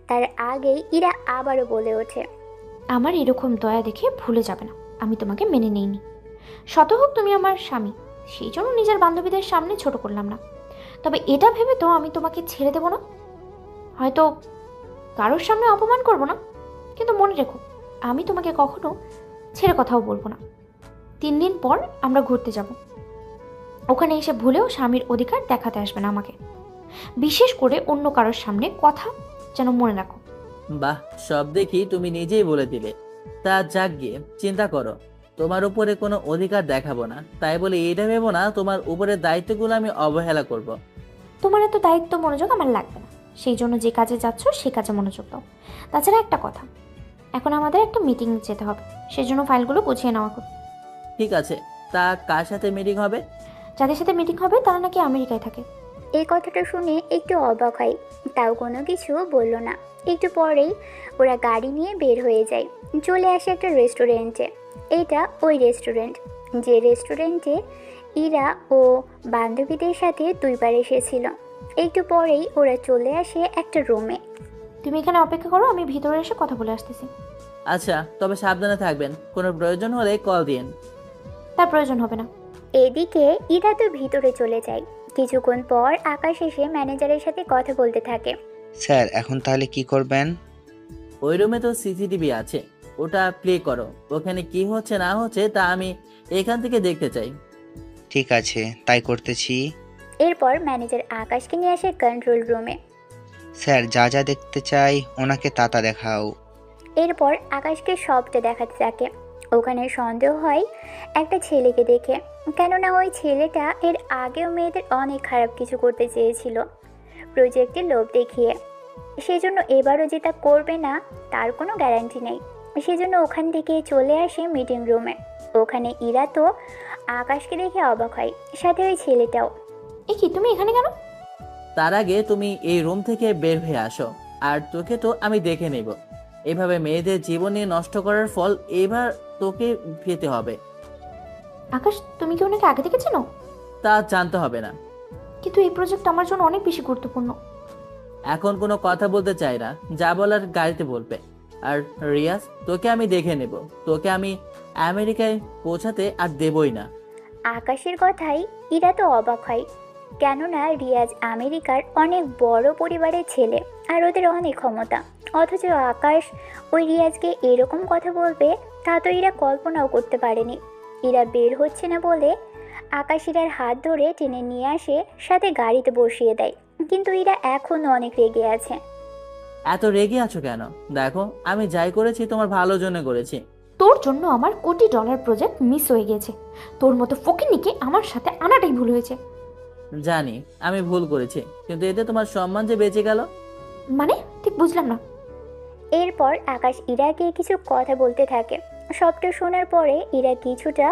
তার আগেই ইরা আবারও বলে ওঠে, আমার এরকম দয়া দেখে ভুলে যাবে না, আমি তোমাকে মেনে নেইনি। শত হোক তুমি আমার স্বামী, সেই জন্য নিজের বান্ধবীদের সামনে ছোট করলাম না। তবে এটা ভেবে তো আমি তোমাকে ছেড়ে দেব না। হয়তো কারোর সামনে অপমান করব না, কিন্তু মনে রেখো আমি তোমাকে কখনো ছেড়ে কথাও বলবো না। 3 দিন পর আমরা ঘুরতে যাব, ওখানে এসে ভুলেও স্বামীর অধিকার দেখাতে আসবে না আমাকে, বিশেষ করে অন্য কারোর সামনে, কথা যেন মনে রাখো। বাহ, সব দেখি তুমি নিজেই বলে দিলে। তা যাক গিয়ে, চিন্তা করো, তোমার উপরে কোনো অধিকার দেখাবো না, তাই বলে এটা ভেবো না তোমার উপরের দায়িত্বগুলো আমি অবহেলা করব। তোমার এত দায়িত্ব মনোযোগ আমার লাগবে না, সেই জন্য যে কাজে যাচ্ছ সে কাজে মনোযোগ দাও। তাছাড়া একটা কথা, এখন আমাদের একটা মিটিং যেতে হবে, সেজন্য ফাইলগুলো গুছিয়ে নেওয়া করো। ঠিক আছে, তা কার সাথে মিটিং হবে? যাদের সাথে মিটিং হবে তারা নাকি আমেরিকায় থাকে। এই কথাটা শুনে একটু অবাক হয়, তাও কোনো কিছু বলল না। একটু পরেই ওরা গাড়ি নিয়ে বের হয়ে যায়, চলে আসে একটা রেস্টুরেন্টে। এটা ওই রেস্টুরেন্ট যে রেস্টুরেন্টে ইরা ও বান্ধবীদের সাথে 2 বার এসেছিল। একটু পরেই ওরা চলে আসে একটা রুমে। তুমি এখানে অপেক্ষা করো, আমি ভিতরে এসে কথা বলে আসতেছি। আচ্ছা, তবে সাবধানে থাকবেন, কোনো প্রয়োজন হলে কল দিন। তার প্রয়োজন হবে না। এদিকে ইরা তো ভিতরে চলে যায়। কিছুক্ষণ পর আকাশ এসে ম্যানেজারের সাথে কথা বলতে থাকে। স্যার, এখন তাহলে কি করবেন? ওই রুমে তো সিসিটিভি আছে, ওটা প্লে করো। ওখানে কি হচ্ছে না হচ্ছে তা আমি এখান থেকে দেখতে চাই। ঠিক আছে, তাই করতেছি। এরপর ম্যানেজার আকাশকে নিয়ে আসে কন্ট্রোল রুমে। স্যার, যা যা দেখতে চাই ওনাকে তা দেখাও। এরপর আকাশকে সবটা দেখাতে থাকে। ওখানে সন্দেহ হয় একটা ছেলেকে দেখে, কেননা ওই ছেলেটা এর আগেও মেয়েদের অনেক খারাপ কিছু করতে চেয়েছিল প্রজেক্টের লোভ দেখিয়ে। সেজন্য এবারও যে তা করবে না তার কোনো গ্যারান্টি নেই। সেজন্য ওখান থেকে চলে আসে মিটিং রুমে। ওখানে ইরা তো আকাশকে দেখে অবাক হয়, সাথে ওই ছেলেটাও। এ কি, তুমি এখানে কেন? তার আগে তুমি এই রুম থেকে বের হয়ে আসো, আর তোকে তো আমি দেখে নেব। এভাবে মেয়েদের জীবন নিয়ে নষ্ট করার ফল এবার তোকে পেতে হবে। আকাশ, তুমি কি ওনাকে আগে থেকে চেনো? তা জানতে হবে না, কিন্তু এই প্রজেক্ট আমার জন্য অনেক বেশি গুরুত্বপূর্ণ। এখন কোনো কথা বলতে চাই না, যা বলার গাড়িতে বলবে। আর রিয়াজ, তোকে আমি দেখে নেব, তোকে আমি আমেরিকায় পৌঁছাতে আর দেবই না। আকাশের কথাই ইরা তো অবাক হয়, কেননা রিয়াজ আমেরিকার অনেক বড় পরিবারের ছেলে আর ওদের অনেক ক্ষমতা। অথচ আকাশ ওই রিয়াজকে এরকম কথা বলবে তা তো ইরা কল্পনাও করতে পারেনি। ইরা বের হচ্ছে না বলে আকাশ ইরার হাত ধরে টেনে নিয়ে আসে, সাথে গাড়িতে বসিয়ে দেয়। কিন্তু ইরা এখনও অনেক রেগে আছে। এত রেগে আছো কেন? দেখো, আমি যাই করেছি তোমার ভালোর জন্য করেছি। তোর জন্য আমার $1 কোটি প্রজেক্ট মিস হয়ে গেছে। তোর মতো ফকিন্নিকে আমার সাথে আনাটাই ভুল হয়েছে। জানি আমি ভুল করেছি, কিন্তু এতে তোমার সম্মান যে বেঁচে গেল। মানে ঠিক বুঝলাম না। এরপর আকাশ ইরাকে কিছু কথা বলতে থাকে। সবটা শোনার পরে ইরা কিছুটা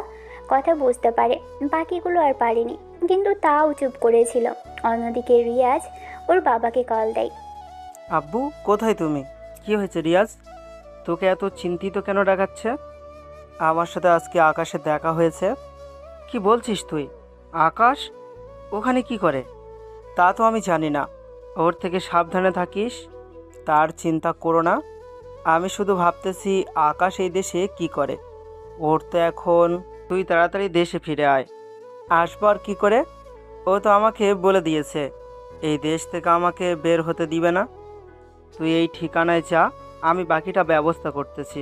কথা বুঝতে পারে, বাকিগুলো আর পারেনি, কিন্তু তাও চুপ করেছিল। অন্যদিকে রিয়াজ ওর বাবাকে কল দেয়। আব্বু, কোথায় তুমি? কি হয়েছে রিয়াজ? তোকে এত চিন্তিত কেন দেখাচ্ছে? আমার সাথে আজকে আকাশের দেখা হয়েছে। কি বলছিস তুই? আকাশ ওখানে কি করে তা তো আমি জানি না। ওর থেকে সাবধানে থাকিস, তার চিন্তা করো না। আমি শুধু ভাবতেছি আকাশ এই দেশে কি করে। ওর তো এখন, তুই তাড়াতাড়ি দেশে ফিরে আয়। আসবার কি করে? ও তো আমাকে বলে দিয়েছে এই দেশ থেকে আমাকে বের হতে দিবে না। তুই এই ঠিকানায় যা, আমি বাকিটা ব্যবস্থা করতেছি।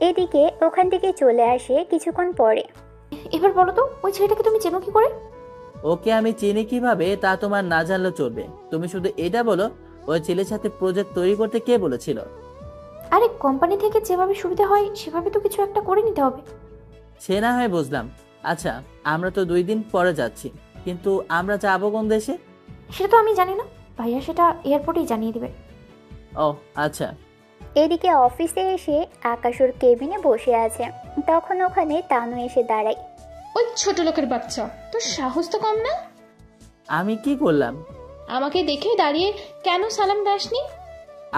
এদিকে ওখান থেকে চলে আসে কিছুক্ষণ পরে। এবার বলো তো ওই ছেলেটাকে তুমি চেনো কি করে? ওকে আমি চিনি কিভাবে তা তোমার না জানলেও চলবে। তুমি শুধু এটা বলো, ওই ছেলের সাথে প্রজেক্ট তৈরি করতে কে বলেছিল? আরে কোম্পানি থেকে যেভাবে সুবিধা হয় সেভাবে তো কিছু একটা করে নিতে হবে। সে না হয় বুঝলাম। আচ্ছা, আমরা তো 2 দিন পরে যাচ্ছি, কিন্তু আমরা যাবো কোন দেশে? সেটা তো আমি জানি না, ভাইয়া সেটা এয়ারপোর্টেই জানিয়ে দিবে। ও আচ্ছা। এদিকে অফিসে এসে আকাশ ওর কেবিনে বসে আছে। তখন ওখানে তানু এসে দাঁড়ায়। ওই ছোট লোকের বাচ্চা, তোর সাহস তো কম না? আমি কি করলাম? আমাকে দেখে দাঁড়িয়ে কেন সালাম দাসনি?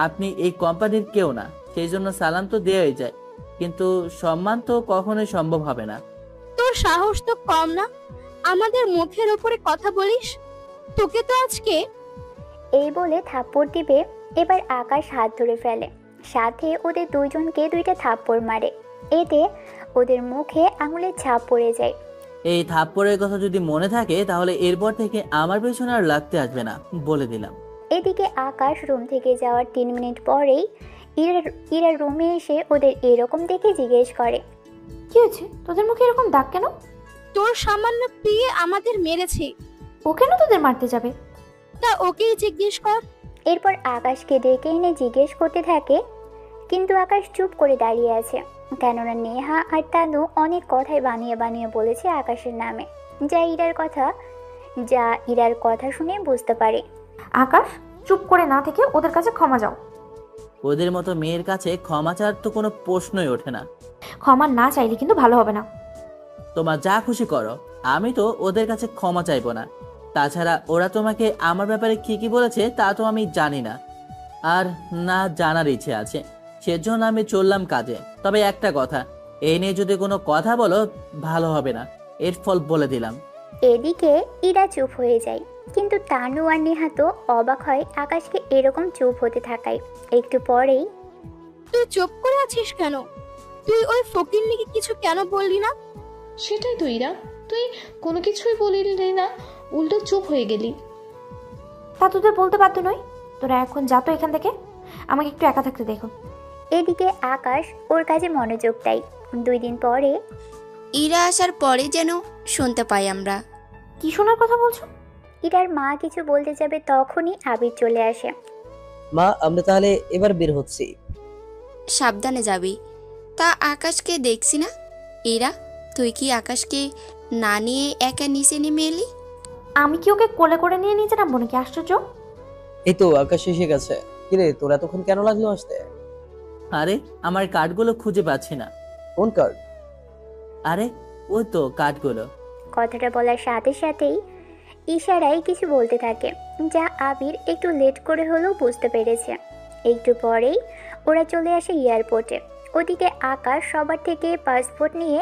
আপনি এই কোম্পানির কেউ না, সেই জন্য সালাম তো দেওয়াই যায়, কিন্তু সম্মান তো কখনোই সম্ভব হবে না। তোর সাহস তো কম না, আমাদের মুখের উপরে কথা বলিস? তোকে তো আজকে। এই বলে থাপ্পড় দিবে। এবার আকাশ হাত ধরে ফেলে, সাথে ওদের দুইজনকে 2টা থাপ্পড় মারে। এতে ওদের মুখে আঙুলের ছাপ পড়ে যায়। এই থাপ্পড়ের কথা যদি মনে থাকে তাহলে এরপর থেকে আমার পেছনে আর লাগতে আসবে না, বলে দিলাম। এদিকে আকাশ রুম থেকে যাওয়ার 3 মিনিট পরেই ইরা রুমে এসে ওদের এরকম দেখে জিজ্ঞেস করে, কি হয়েছে তোদের মুখে এরকম দাগ কেন? তোর সামান্য প্রিয়ে আমাদের মেরেছে। ও কেন তোদের মারতে যাবে? তা ওকেই জিজ্ঞেস কর। এরপর আকাশকে ডেকে এনে জিজ্ঞেস করতে থাকে, কিন্তু আকাশ চুপ করে দাঁড়িয়ে আছে। কেননা নেহা আর তানু অনেক কথাই বানিয়ে বানিয়ে বলেছে আকাশের নামে, যা ইরার কথা শুনে বুঝতে পারে। আকাশ, চুপ করে না থেকে ওদের কাছে ক্ষমা যাও। ওদের মতো মেয়ের কাছে ক্ষমা চাওয়ার তো কোনো প্রশ্নই ওঠে না। ক্ষমা না চাইলে কিন্তু ভালো হবে না। তোমার যা খুশি করো, আমি তো ওদের কাছে ক্ষমা চাইবো না। তাছাড়া ওরা তোমাকে আমার ব্যাপারে কি কি বলেছে তা তো আমি জানি না, আর না জানার ইচ্ছে আছে, সেজন্য আমি চললাম কাজে। তবে একটা কথা, এই নিয়ে যদি কোনো কথা বলো ভালো হবে না, এর ফল বলে দিলাম। এদিকে ইরা চুপ হয়ে যায়, কিন্তু তানু আর নেহা তো অবাক হয় আকাশকে এরকম চুপ হতে থাকায়। একটু পরেই, তুই চুপ করে আছিস কেন? তুই ওই ফকিন্নিকে কিছু কেন বললি না? সেটাই তো ইরা, তুই কোনো কিছুই বলিলি না, উল্টো চুপ হয়ে গেলি। তা তোদের বলতে বাধ্য নই, তোরা এখন যা তো এখান থেকে, আমাকে একটু একা থাকতে দেখো। এদিকে আকাশ ওর কাজে মনোযোগ দেয়। 2 দিন পরে ইরা আসার পরে যেন শুনতে পাই আমরা। কি শোনার কথা বলছো? ইরার মা কিছু বলতে যাবে, তখনই আবির চলে আসে। মা, আমরা তাহলে এবার বের হচ্ছি। সাবধানে যাবি। তা আকাশকে দেখছি না। ইরা, তুই কি আকাশকে না নিয়ে একা নিচে নেমে এলি? আমি কি ওকে কোলে করে নিয়ে নিচে নামবো নাকি? আশ্চর্য। এই তো আকাশ এসে গেছে। কিরে, তোর এতক্ষণ কেন লাগলো আসতে? আরে আমার কার্ডগুলো খুঁজে পাচ্ছি না। কোন কার্ড? আরে ওই তো কার্ডগুলো। কথাটা বলার সাথে সাথেই ইশারায় কিছু বলতে থাকে, যা আবির একটু লেট করে হলেও বুঝতে পেরেছে। একটু পরেই ওরা চলে আসে এয়ারপোর্টে। ওদিকে আকাশ সবার থেকে পাসপোর্ট নিয়ে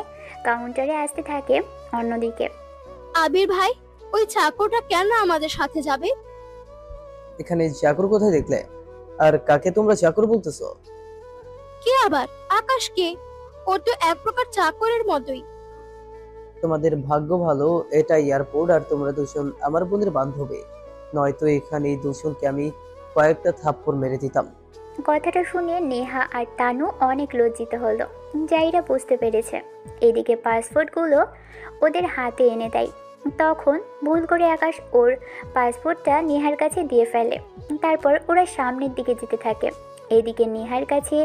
কাউন্টারে আসতে থাকে। অন্যদিকে আবির ভাই, ওই চাকরটা কেন আমাদের সাথে যাবে? এখানে চাকর কোথায় দেখলে? আর কাকে তোমরা চাকর বলতেছো? কে আবার? আকাশকে। ও তো এক প্রকার চাকরের মতোই। তোমাদের ভাগ্য ভালো, এটা এয়ারপোর্ট আর তোমরা দুজন আমার বোনের বান্ধবী, নয়তো এখানে এই দুজনকে আমি কয়েকটা থাপ্পড় মেরে দিতাম। কথাটা শুনে নেহা আর তানু অনেক লজ্জিত হলো, যাইরা বুঝতে পেরেছে। এদিকে পাসপোর্টগুলো ওদের হাতে এনে দেয়। তখন ভুল করে আকাশ ওর পাসপোর্টটা নেহার কাছে দিয়ে ফেলে। তারপর ওরা সামনের দিকে যেতে থাকে। এদিকে নেহার কাছে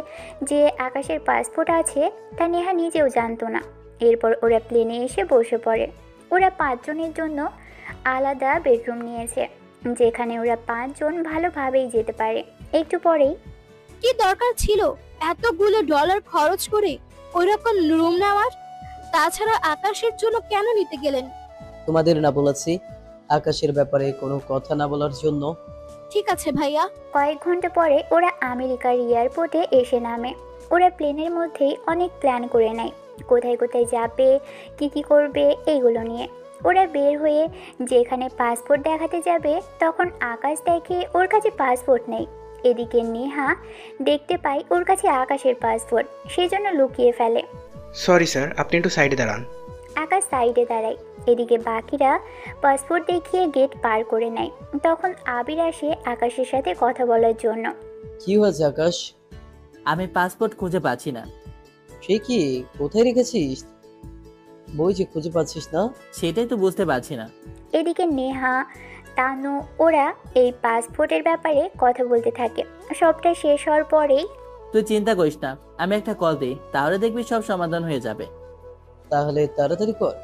যে আকাশের পাসপোর্ট আছে তা নেহা নিজেও জানতো না। এরপর ওরা প্লেনে এসে বসে পড়ে। ওরা 5 জনের জন্য আলাদা বেডরুম নিয়েছে, যেখানে ওরা 5 জন ভালোভাবেই যেতে পারে। একটু পরেই, কি দরকার ছিল এতগুলো ডলার খরচ করে ওইরকম রুম নেওয়ার? তাছাড়া আকাশের জন্য কেন নিতে গেলেন? তোমাদের না বলেছি আকাশের ব্যাপারে কোনো কথা না বলার জন্য? ঠিক আছে ভাইয়া। কয়েক ঘন্টা পরে ওরা আমেরিকার এয়ারপোর্টে এসে নামে। ওরা প্লেনের মধ্যেই অনেক প্ল্যান করে নেয়, কোথায় কোথায় যাবে, কি করবে, এইগুলো নিয়ে। ওরা বের হয়ে যেখানে পাসপোর্ট দেখাতে যাবে, তখন আকাশ দেখে ওর কাছে পাসপোর্ট নেই। এদিকে নেহা দেখতে পায় ওর কাছে আকাশের পাসপোর্ট, সেজন্য লুকিয়ে ফেলে। সরি স্যার, আপনি একটু সাইডে দাঁড়ান। আকাশ সাইডে দাঁড়ায়। এদিকে বাকিরা পাসপোর্ট দেখিয়ে গেট পার করে নেয়। তখন আবির আসে আকাশের সাথে কথা বলার জন্য। কি হয়েছে আকাশ? আমি পাসপোর্ট খুঁজে পাচ্ছি না। সে কি, কোথায় রেখেছিস? বই যে খুঁজে পাচ্ছিস না। সেটাই তো বুঝতে পারছি না। এদিকে নেহা, তানু ওরা এই পাসপোর্টের ব্যাপারে কথা বলতে থাকে। সবটা শেষ হওয়ার পরেই তুই চিন্তা করিস না, আমি একটা কল দিই, তাহলে দেখবি সব সমাধান হয়ে যাবে। তাহলে তাড়াতাড়ি কর।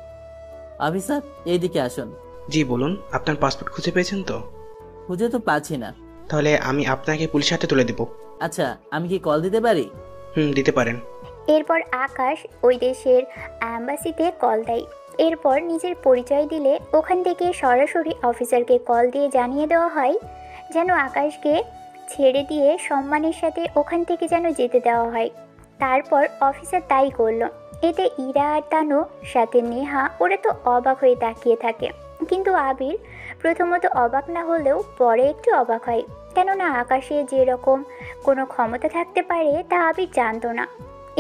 অফিসার, এইদিকে আসুন। জি বলুন, আপনার পাসপোর্ট খুঁজে পেয়েছেন তো? খুঁজে তো পাচ্ছি না। তাহলে আমি আপনাকে পুলিশের হাতে তুলে দেব। আচ্ছা, আমি কি কল দিতে পারি? দিতে পারেন। এরপর আকাশ ওই দেশের অ্যাম্বাসিতে কল দেয়। এরপর নিজের পরিচয় দিলে ওখান থেকে সরাসরি অফিসারকে কল দিয়ে জানিয়ে দেওয়া হয় যেন আকাশকে ছেড়ে দিয়ে সম্মানের সাথে ওখান থেকে যেন যেতে দেওয়া হয়। তারপর অফিসার তাই করলো। এতে ইরা আর তানু সাথে নেহা ওরা তো অবাক হয়ে তাকিয়ে থাকে। কিন্তু আবির প্রথমত অবাক না হলেও পরে একটু অবাক হয়, কেননা আকাশে যেরকম কোনো ক্ষমতা থাকতে পারে তা আবির জানতো না।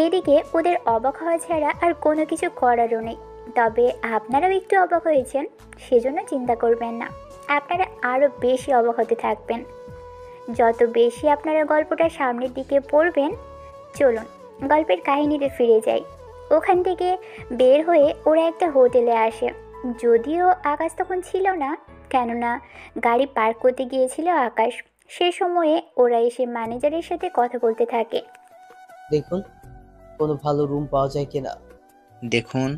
এদিকে ওদের অবাক হওয়া ছাড়া আর কোনো কিছু করারও নেই। তবে আপনারাও একটু অবাক হয়েছেন, সেজন্য চিন্তা করবেন না, আপনারা আরও বেশি অবাক হতে থাকবেন যত বেশি আপনারা গল্পটা সামনের দিকে পড়বেন। চলুন গল্পের কাহিনীতে ফিরে যাই। ওখান থেকে বের হয়ে ওরা একটা হোটেলে আসে। যদিও আকাশ তখন ছিল না, কেননা গাড়ি পার্ক করতে গিয়েছিল আকাশ। সে সময়ে ওরা এসে ম্যানেজারের সাথে কথা বলতে থাকে। দেখুন কোনো ভালো রুম পাওয়া যায় কিনা। দেখুন,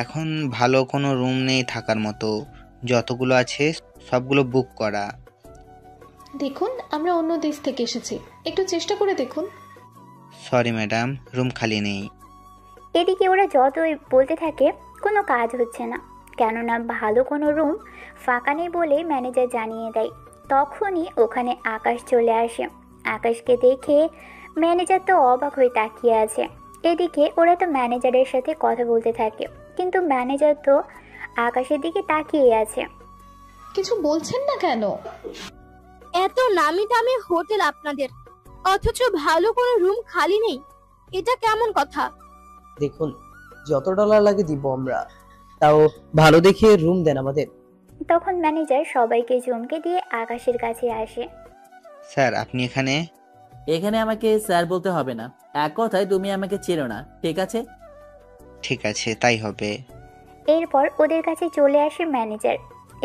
এখন ভালো কোনো রুম নেই থাকার মতো, যতগুলো আছে সবগুলো বুক করা। দেখুন, আমরা অন্য দেশ থেকে এসেছি, একটু চেষ্টা করে দেখুন। সরি ম্যাডাম, রুম খালি নেই। এদিকে ওরা যতই বলতে থাকে কোনো কাজ হচ্ছে না, কেননা ভালো কোনো রুম ফাঁকা নেই বলে ম্যানেজার জানিয়ে দেয়। তখনই ওখানে আকাশ চলে আসে। আকাশকে দেখে ম্যানেজার তো অবাক হয়ে তাকিয়ে আছে। এদিকে ওরা তো ম্যানেজারের সাথে কথা বলতে থাকে, কিন্তু ম্যানেজার তো আকাশের দিকে তাকিয়ে আছে। কিছু বলছেন না কেন? এত নামি দামি হোটেল আপনাদের, অথচ ভালো কোনো রুম খালি নেই, এটা কেমন কথা? দেখুন যত ডলার লাগে দিব আমরা, তাও ভালো দেখে রুম দেন আমাদের। তখন ম্যানেজার সবাইকে চমকে দিয়ে আকাশের কাছে আসে। স্যার আপনি এখানে? এখানে আমাকে স্যার বলতে হবে না, এক কথায় তুমি আমাকে চেনো না, ঠিক আছে? ঠিক আছে, তাই হবে। এরপর ওদের কাছে চলে আসে ম্যানেজার,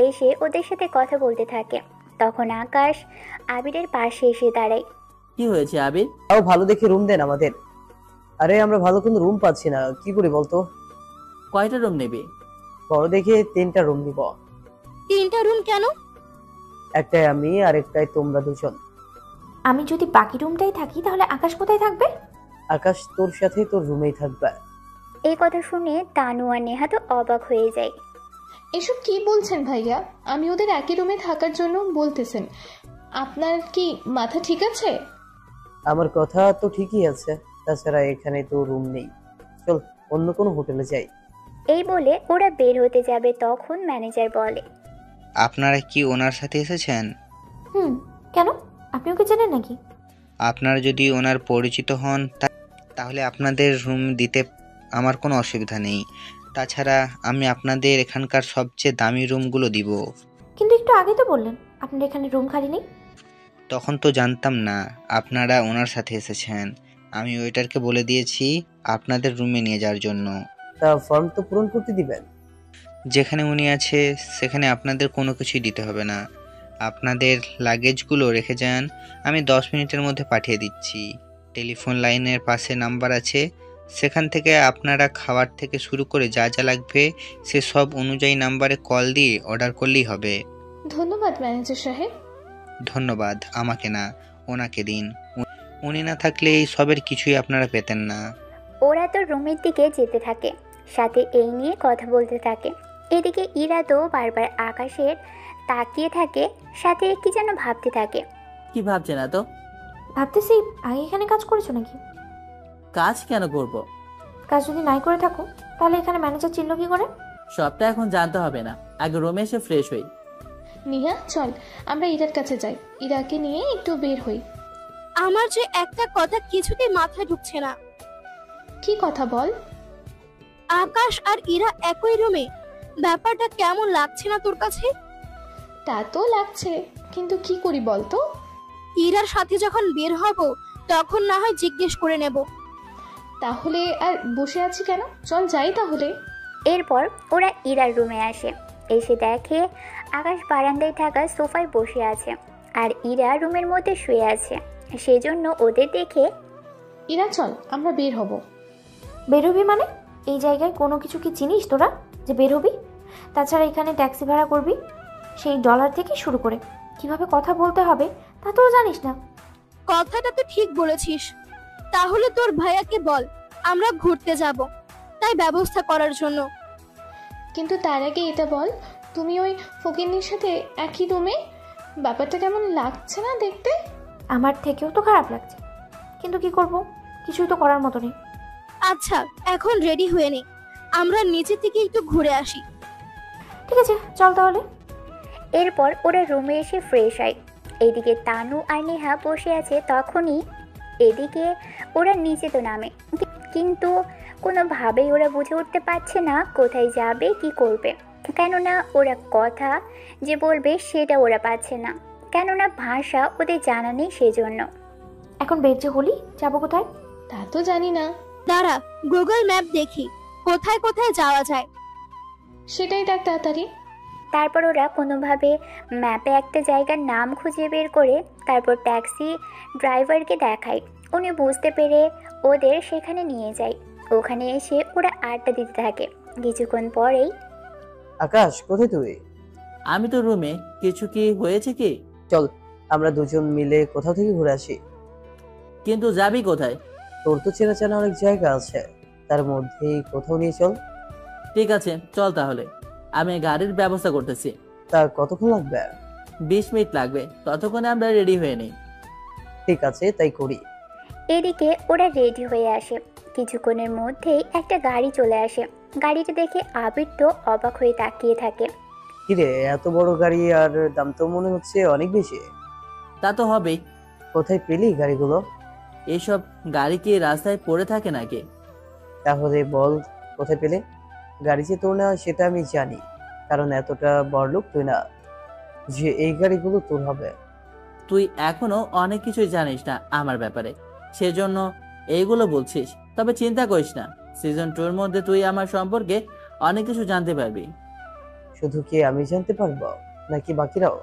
এসে ওদের সাথে কথা বলতে থাকে। তখন আকাশ আবিরের পাশে এসে দাঁড়ায়। কি হয়েছে আবির? তাও ভালো দেখে রুম দেন আমাদের। আরে আমরা ভালো কোনো রুম পাচ্ছি না, কি করি বলতো? কয়টা রুম নেবে? বড় দেখে 3টা রুম নিব। 3টা রুম কেন? একটাই আমি আর একটাই তোমরা দুজন। আমি যদি বাকি রুমটাই থাকি তাহলে আকাশ কোথায় থাকবে? আকাশ তোর সাথে তোর রুমেই থাকবে। এই কথা শুনে তানু আর নেহা তো অবাক হয়ে যায়। এসব কি বলছেন ভাইয়া? আমি ওদের একই রুমে থাকার জন্য বলতেছেন, আপনার কি মাথা ঠিক আছে? আমার কথা তো ঠিকই আছে, তাছাড়া এখানে তো রুম নেই, চল অন্য কোনো হোটেলে যাই। এই বলে ওরা বের হতে যাবে, তখন ম্যানেজার বলে, আপনারা কি ওনার সাথে এসেছেন? কেন? আপনি ওকে চেনেন নাকি? আপনারা যদি ওনার পরিচিত হন তাহলে আপনাদের রুম দিতে আমার কোনো অসুবিধা নেই। তাছাড়া আমি আপনাদের এখানকার সবচেয়ে দামি রুমগুলো দিব। কিন্তু একটু আগে তো বললেন আপনার এখানে রুম খালি নেই। তখন তো জানতাম না আপনারা ওনার সাথে এসেছেন। আমি ওয়েটারকে বলে দিয়েছি আপনাদের রুমে নিয়ে যাওয়ার জন্য। তা ফর্ম তো পূরণ করতে দিবেন? যেখানে উনি আছে সেখানে আপনাদের কোনো কিছুই দিতে হবে না। আপনাদের লাগেজগুলো রেখে যান, আমি 10 মিনিটের মধ্যে পাঠিয়ে দিচ্ছি। টেলিফোন লাইনের পাশে নাম্বার আছে, সেখান থেকে আপনারা খাবার থেকে শুরু করে যা যা লাগবে সে সব অনুযায়ী নাম্বারে কল দিয়ে অর্ডার করলেই হবে। ধন্যবাদ ম্যানেজার সাহেব। ধন্যবাদ আমাকে না, ওনাকে দিন। উনি না থাকলে এই সবের কিছুই আপনারা পেতেন না। ওরা তো রুমের দিকে যেতে থাকে, সাথে এই নিয়ে কথা বলতে থাকে। এদিকে ইরা তো বারবার আকাশের তাকিয়ে থাকে, সাথে কি যেন ভাবতে থাকে। কি ভাবছে না তো? ভাবতেছি আগে এখানে কাজ করেছো নাকি? কাজ কেন করব? কাজ যদি নাই করে থাকো তাহলে এখানে ম্যানেজার চিনল কি করে? সবটা এখন জানতে হবে না, আগে রুমে এসে ফ্রেশ হই। নিহা চল আমরা ইরার কাছে যাই, ইরাকে নিয়ে একটু বের হই। আমার যে একটা কথা কিছুতেই মাথায় ঢুকছে না। কি কথা বল। আকাশ আর ইরা একই রুমে, ব্যাপারটা কেমন লাগছে না তোর কাছে? তা তো লাগছে, কিন্তু কি করি বলতো? ইরার সাথে যখন বের হব তখন না হয় জিজ্ঞেস করে নেব। তাহলে আর বসে আছি কেন, চল যাই তাহলে। এরপর ওরা ইরার রুমে আসে। এসে দেখে আকাশ বারান্দায় থাকা সোফায় বসে আছে আর ইরা রুমের মধ্যে শুয়ে আছে। সেজন্য ওদের দেখে ইরা চল আমরা বের হব। বের হবি মানে? এই জায়গায় কোনো কিছু কি চিনিস তোরা যে বের হবি? তাছাড়া এখানে ট্যাক্সি ভাড়া করবি, সেই ডলার থেকে শুরু করে কিভাবে কথা বলতে হবে তা তো জানিস না। কথাটা তো ঠিক বলেছিস। তাহলে তোর ভাইয়াকে বল আমরা ঘুরতে যাব, তাই ব্যবস্থা করার জন্য। কিন্তু তার আগে এটা বল, তুমি ওই ফকিন্নির সাথে একই রুমে, ব্যাপারটা কেমন লাগছে না দেখতে? আমার থেকেও তো খারাপ লাগছে, কিন্তু কি করব, কিছুই তো করার মতো নেই। আচ্ছা এখন রেডি হয়ে নে, আমরা নিচে থেকে একটু ঘুরে আসি। ঠিক আছে চল তাহলে। এরপর ওরা রুমে এসে ফ্রেশ হয়। এদিকে তানু আর নেহা বসে আছে। তখনই এদিকে ওরা নিচে তো নামে, কিন্তু কোনোভাবেই ওরা বুঝে উঠতে পারছে না কোথায় যাবে কি করবে। কেননা ওরা কথা যে বলবে সেটা ওরা পাচ্ছে না, কেননা ভাষা ওদের জানা নেই। সেজন্য এখন বের যে হলি, যাবো কোথায় তা তো জানি না। দাঁড়া গুগল ম্যাপ দেখি কোথায় কোথায় যাওয়া যায়। সেটাই দেখ তাড়াতাড়ি। তারপর ওরা কোনোভাবে ম্যাপে একটা জায়গার নাম খুঁজে বের করে তারপর ট্যাক্সি ড্রাইভারকে দেখায়। উনি বুঝতে পেরে ওদের সেখানে নিয়ে যায়। ওখানে এসে ওরা আড্ডা দিতে থাকে। কিছুক্ষণ পরেই আকাশ, কোথায় তুই? আমি তো রুমে। কিছু কি হয়েছে কি? চল আমরা দুজন মিলে কোথাও থেকে ঘুরে আসি। কিন্তু যাবি কোথায়? তোর তো চেনা চেনা অনেক জায়গা আছে, তার মধ্যেই কোথাও নিয়ে চল। ঠিক আছে চল তাহলে, আমি গাড়ির ব্যবস্থা করতেছি। তা কতক্ষণ লাগবে? 20 মিনিট লাগবে, ততক্ষণে আমরা রেডি হয়ে নিই। ঠিক আছে তাই করি। এদিকে ওরা রেডি হয়ে আসে। কিছুক্ষণের মধ্যেই একটা গাড়ি চলে আসে। গাড়িটা দেখে আবির তো অবাক হয়ে তাকিয়ে থাকে। কিরে, এত বড় গাড়ি আর দাম তো মনে হচ্ছে অনেক বেশি। তা তো হবেই। কোথায় পেলি গাড়িগুলো? এইসব গাড়ি কি রাস্তায় পড়ে থাকে নাকি? তাহলে বল কোথায় পেলে? গাড়ি যে তোর না সেটা আমি জানি, কারণ এতটা বড়লোক তুই না যে এই গাড়িগুলো তোর হবে। তুই এখনো অনেক কিছুই জানিস না আমার ব্যাপারে, সেজন্য এইগুলো বলছিস। তবে চিন্তা করিস না, সিজন 2 এর মধ্যে তুই আমার সম্পর্কে অনেক কিছু জানতে পারবি। শুধু কি আমি জানতে পারবো নাকি বাকিরাও?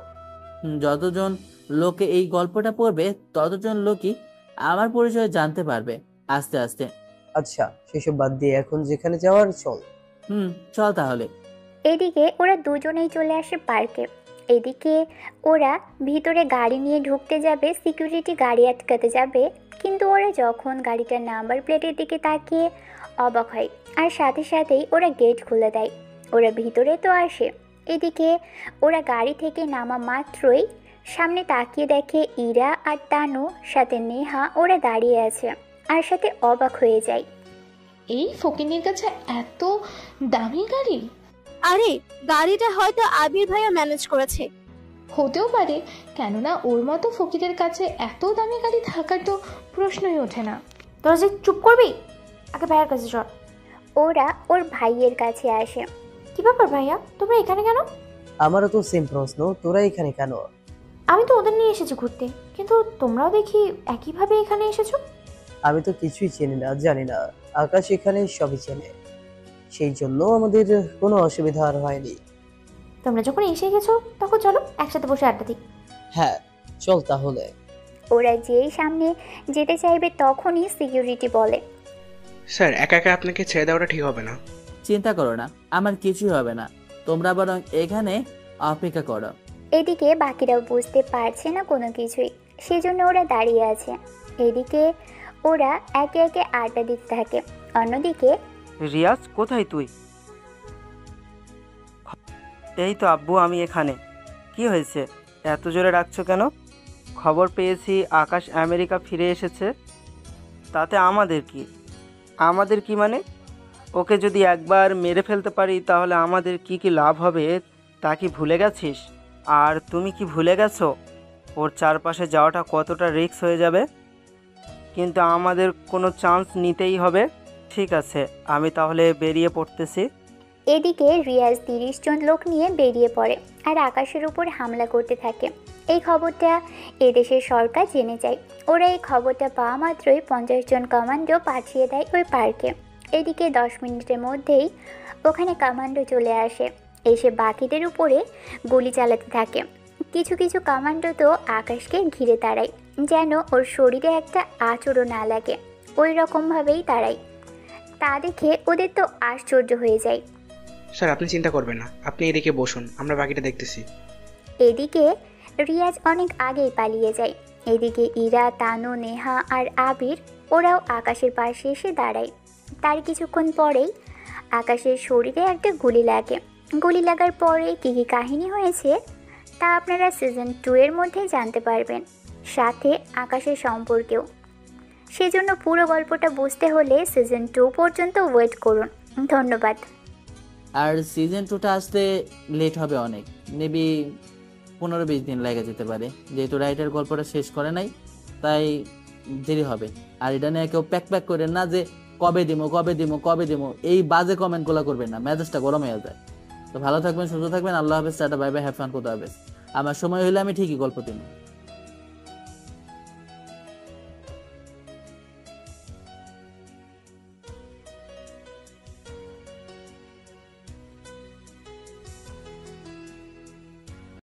যতজন লোকে এই গল্পটা পড়বে ততজন লোকই আমার পরিচয় জানতে পারবে আস্তে আস্তে। আচ্ছা সেসব বাদ দিয়ে এখন যেখানে যাওয়ার চল। চল তাহলে। এদিকে ওরা দুজনেই চলে আসে পার্কে। এদিকে ওরা ভিতরে গাড়ি নিয়ে ঢুকতে যাবে, সিকিউরিটি গাড়ি আটকাতে যাবে, কিন্তু ওরা যখন গাড়িটার নাম্বার প্লেটের দিকে তাকিয়ে অবাক হয় আর সাথে সাথেই ওরা গেট খুলে দেয়। ওরা ভিতরে তো আসে। এদিকে ওরা গাড়ি থেকে নামা মাত্রই সামনে তাকিয়ে দেখে ইরা আর তানু সাথে নেহা ওরা দাঁড়িয়ে আছে আর সাথে অবাক হয়ে যায়। এই ফকিন্নির কাছে এত দামি গাড়ি? আরে গাড়িটা হয়তো আবির ভাইয়া ম্যানেজ করেছে। হতেও পারে, কেননা ওর মতো ফকিরের কাছে এত দামি গাড়ি থাকার তো প্রশ্নই ওঠে না। তোরা যে চুপ করবি, আগে ভাইয়ের কাছে চল। ওরা ওর ভাইয়ের কাছে আসে। কি ব্যাপার ভাইয়া, তোমরা এখানে কেন? আমারও তো সেম প্রশ্ন, তোরা এখানে কেন? আমি তো ওদের নিয়ে এসেছি ঘুরতে, কিন্তু তোমরাও দেখি একইভাবে এখানে এসেছো। আমি তো কিছুই চিনি না, জানি না। আকাশ এখানে সবই চেনে, সেই জন্য আমাদের কোনো অসুবিধা আর হয়নি। তোমরা যখন এসে গেছো তখন চলো একসাথে বসে আড্ডা দিই। হ্যাঁ চল তাহলে। ওরা যেই সামনে যেতে চাইবে তখনই সিকিউরিটি বলে, স্যার একা একা আপনাকে ছেড়ে দেওয়াটা ঠিক হবে না। চিন্তা করো না, আমার কিছুই হবে না, তোমরা বরং এখানে অপেক্ষা করো। এদিকে বাকিরাও বুঝতে পারছে না কোনো কিছুই, সেজন্য ওরা দাঁড়িয়ে আছে। এদিকে ওরা একে একে আড্ডা দিতে থাকে। অন্যদিকে রিয়াজ, কোথায় তুই? এই তো আব্বু, আমি এখানে। কি হয়েছে, এত জোরে ডাকছো কেন? খবর পেয়েছি আকাশ আমেরিকা ফিরে এসেছে। তাতে আমাদের কি? আমাদের কি মানে? ওকে যদি একবার মেরে ফেলতে পারি তাহলে আমাদের কি কি লাভ হবে তা কি ভুলে গেছিস? আর তুমি কি ভুলে গেছো ওর চারপাশে যাওয়াটা কতটা রিস্ক হয়ে যাবে? কিন্তু আমাদের কোনো চান্স নিতেই হবে। ঠিক আছে, আমি তাহলে বেরিয়ে পড়তেছি। এদিকে রিয়াজ 30 জন লোক নিয়ে বেরিয়ে পড়ে আর আকাশের উপর হামলা করতে থাকে। এই খবরটা এদেশের সরকার জেনে যায়। ওরা এই খবরটা পাওয়া মাত্রই 50 জন কমান্ডো পাঠিয়ে দেয় ওই পার্কে। এদিকে 10 মিনিটের মধ্যেই ওখানে কমান্ডো চলে আসে, এসে বাকিদের উপরে গুলি চালাতে থাকে। কিছু কিছু কমান্ডো তো আকাশকে ঘিরে দাঁড়ায়, যেন ওর শরীরে একটা আঁচড়ও না লাগে, ওই রকমভাবেই দাঁড়ায়। তা দেখে ওদের তো আশ্চর্য হয়ে যায়। স্যার আপনি চিন্তা করবেন না, আপনি এদিকে বসুন, আমরা বাকিটা দেখতেছি। এদিকে রিয়াজ অনেক আগেই পালিয়ে যায়। এদিকে ইরা, তানু, নেহা আর আবির ওরাও আকাশের পাশে এসে দাঁড়ায়। তার কিছুক্ষণ পরেই আকাশের শরীরে একটা গুলি লাগে। গুলি লাগার পরে কী কী কাহিনী হয়েছে তা আপনারা সিজন 2 এর মধ্যেই জানতে পারবেন, সাথে আকাশের সম্পর্কেও। সেজন্য পুরো গল্পটা বুঝতে হলে সিজন 2 পর্যন্ত ওয়েট করুন। ধন্যবাদ। আর সিজন 2টা আসতে লেট হবে অনেক, মেবি 15-20 দিন লেগে যেতে পারে, যেহেতু রাইটার গল্পটা শেষ করে নাই, তাই দেরি হবে। আর এটা নিয়ে কেউ প্যাক করেন না যে কবে দিমো, এই বাজে কমেন্টগুলো করবেন না, মেজাজটা গরম হয়ে যায়। তো ভালো থাকবেন, সুস্থ থাকবেন, আল্লাহ হাফেজ, tata, bye bye, have fun, খোদা হাফেজ। আমার সময় হলে আমি ঠিকই গল্প দিব।